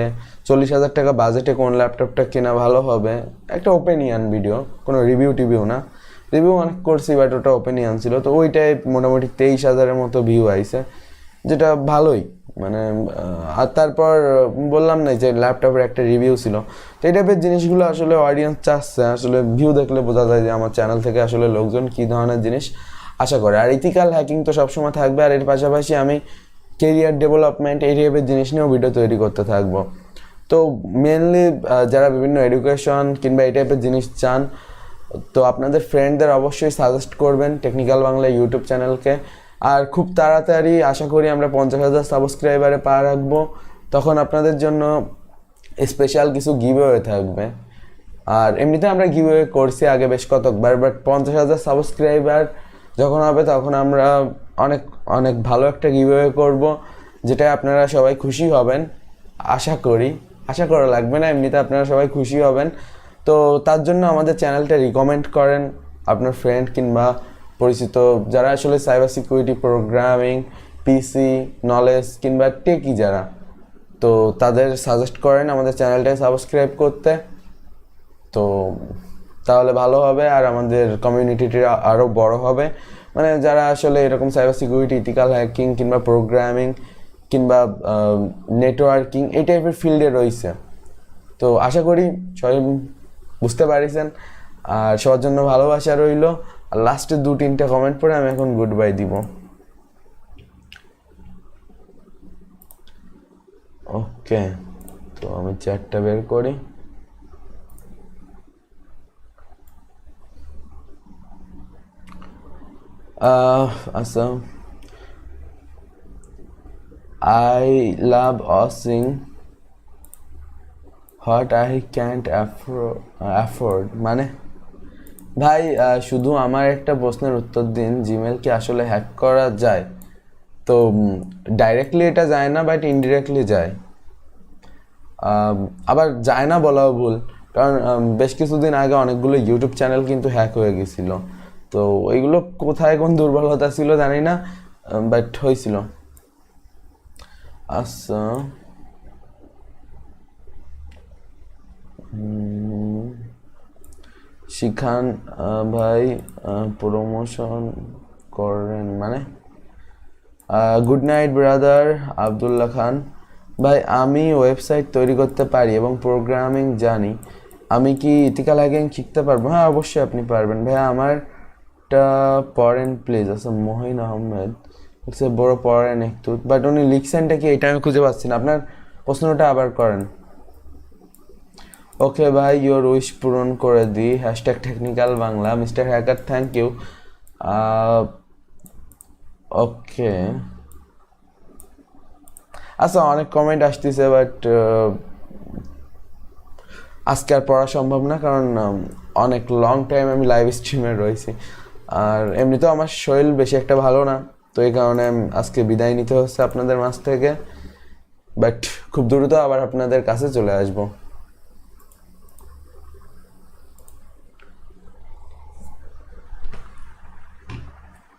40,000 টাকা বাজেটে কোন ল্যাপটপটা কেনা ভালো হবে, একটা ওপিনিয়ন ভিডিও, কোনো রিভিউ টিভিউ না। রিভিউ অনেক করছি, বাট ওটা ওপিনিয়ন ছিল। তো ওইটাই মোটামুটি 23,000-এর মতো ভিউ আইছে, যেটা ভালোই। মানে আর তারপর বললাম না যে ল্যাপটপের একটা রিভিউ ছিল। তো এই টাইপের জিনিসগুলো আসলে অডিয়েন্স চাচ্ছে, আসলে ভিউ দেখলে বোঝা যায় যে আমার চ্যানেল থেকে আসলে লোকজন কী ধরনের জিনিস আশা করে। আর ইথিক্যাল হ্যাকিং তো সবসময় থাকবে, আর এর পাশাপাশি আমি কেরিয়ার ডেভেলপমেন্ট এই টাইপের জিনিস নিয়েও ভিডিও তৈরি করতে থাকবো। তো মেনলি যারা বিভিন্ন এডুকেশন কিংবা এই টাইপের জিনিস চান, তো আপনাদের ফ্রেন্ডদের অবশ্যই সাজেস্ট করবেন টেকনিক্যাল বাংলা ইউটিউব চ্যানেলকে। আর খুব তাড়াতাড়ি আশা করি আমরা 50,000 সাবস্ক্রাইবারে পা রাখবো। তখন আপনাদের জন্য স্পেশাল কিছু গিভওয়ে থাকবে। আর এমনিতে আমরা গিভওয়ে করছি আগে বেশ কতকবার, বাট 50,000 সাবস্ক্রাইবার যখন হবে তখন আমরা অনেক অনেক ভালো একটা গিভওয়ে করব, যেটা আপনারা সবাই খুশি হবেন আশা করি। আশা করা লাগবে না, এমনিতে আপনারা সবাই খুশি হবেন। তো তার জন্য আমাদের চ্যানেলটা রিকমেন্ড করেন আপনার ফ্রেন্ড কিংবা পরিচিত যারা আসলে সাইবার সিকিউরিটি, প্রোগ্রামিং, পিসি নলেজ কিংবা টেকি যারা, তো তাদের সাজেস্ট করেন আমাদের চ্যানেলটায় সাবস্ক্রাইব করতে। তো তাহলে ভালো হবে, আর আমাদের কমিউনিটিটা আরও বড় হবে। মানে যারা আসলে এরকম সাইবার সিকিউরিটি, ইথিক্যাল হ্যাকিং কিংবা প্রোগ্রামিং কিংবা নেটওয়ার্কিং এই টাইপের ফিল্ডে রয়েছে। তো আশা করি সবাই বুঝতে পারিছেন। আর সবার জন্য ভালোবাসা রইল। আর লাস্টে 2-3টা কমেন্ট পড়ে আমি এখন গুড বাই দিব। ওকে, তো আমি চ্যাটটা বের করি। আচ্ছা, I love watching what I can't afford মানে ভাই শুধু আমার একটা প্রশ্নের উত্তর দিন, জিমেল কি আসলে হ্যাক করা যায়? তো ডাইরেক্টলি এটা যায় না, বাট ইনডিরেক্টলি যায়। আবার যায় না বলাও ভুল, কারণ বেশ কিছুদিন আগে অনেকগুলো ইউটিউব চ্যানেল কিন্তু হ্যাক হয়ে গেছিলো। তো ওইগুলো কোথায় কোন দুর্বলতা ছিল জানি না, বাট হয়েছিল। আচ্ছা, শিখান ভাই প্রমোশন করেন মানে। গুড নাইট ব্রাদার আব্দুল্লাহ খান। ভাই আমি ওয়েবসাইট তৈরি করতে পারি এবং প্রোগ্রামিং জানি, আমি কি ইথিক্যাল হ্যাকিং শিখতে পারবো? হ্যাঁ অবশ্যই আপনি পারবেন ভাইয়া, আমারটা পড়েন প্লিজ। আচ্ছা মহিন আহমেদ লিখছে বড় পড়েন একটু, বাট উনি লিখছেনটা কি এটা আমি খুঁজে পাচ্ছি না, আপনার প্রশ্নটা আবার করেন। ওকে ভাই ইওর উইশ পূরণ করে দিই, hashtag technical Bangla. Mister hacker thank you. Okay আচ্ছা অনেক কমেন্ট আসতেছে, বাট আজকে আর পড়া সম্ভব না, কারণ অনেক লং টাইম আমি লাইভ স্ট্রিমে রয়েছি, আর এমনিতেও আমার শরীর বেশি একটা ভালো না, তো এই কারণে আজকে বিদায় নিতে হচ্ছে আপনাদের মাঝ থেকে, বাট খুব দ্রুত আবার আপনাদের কাছে চলে আসবো।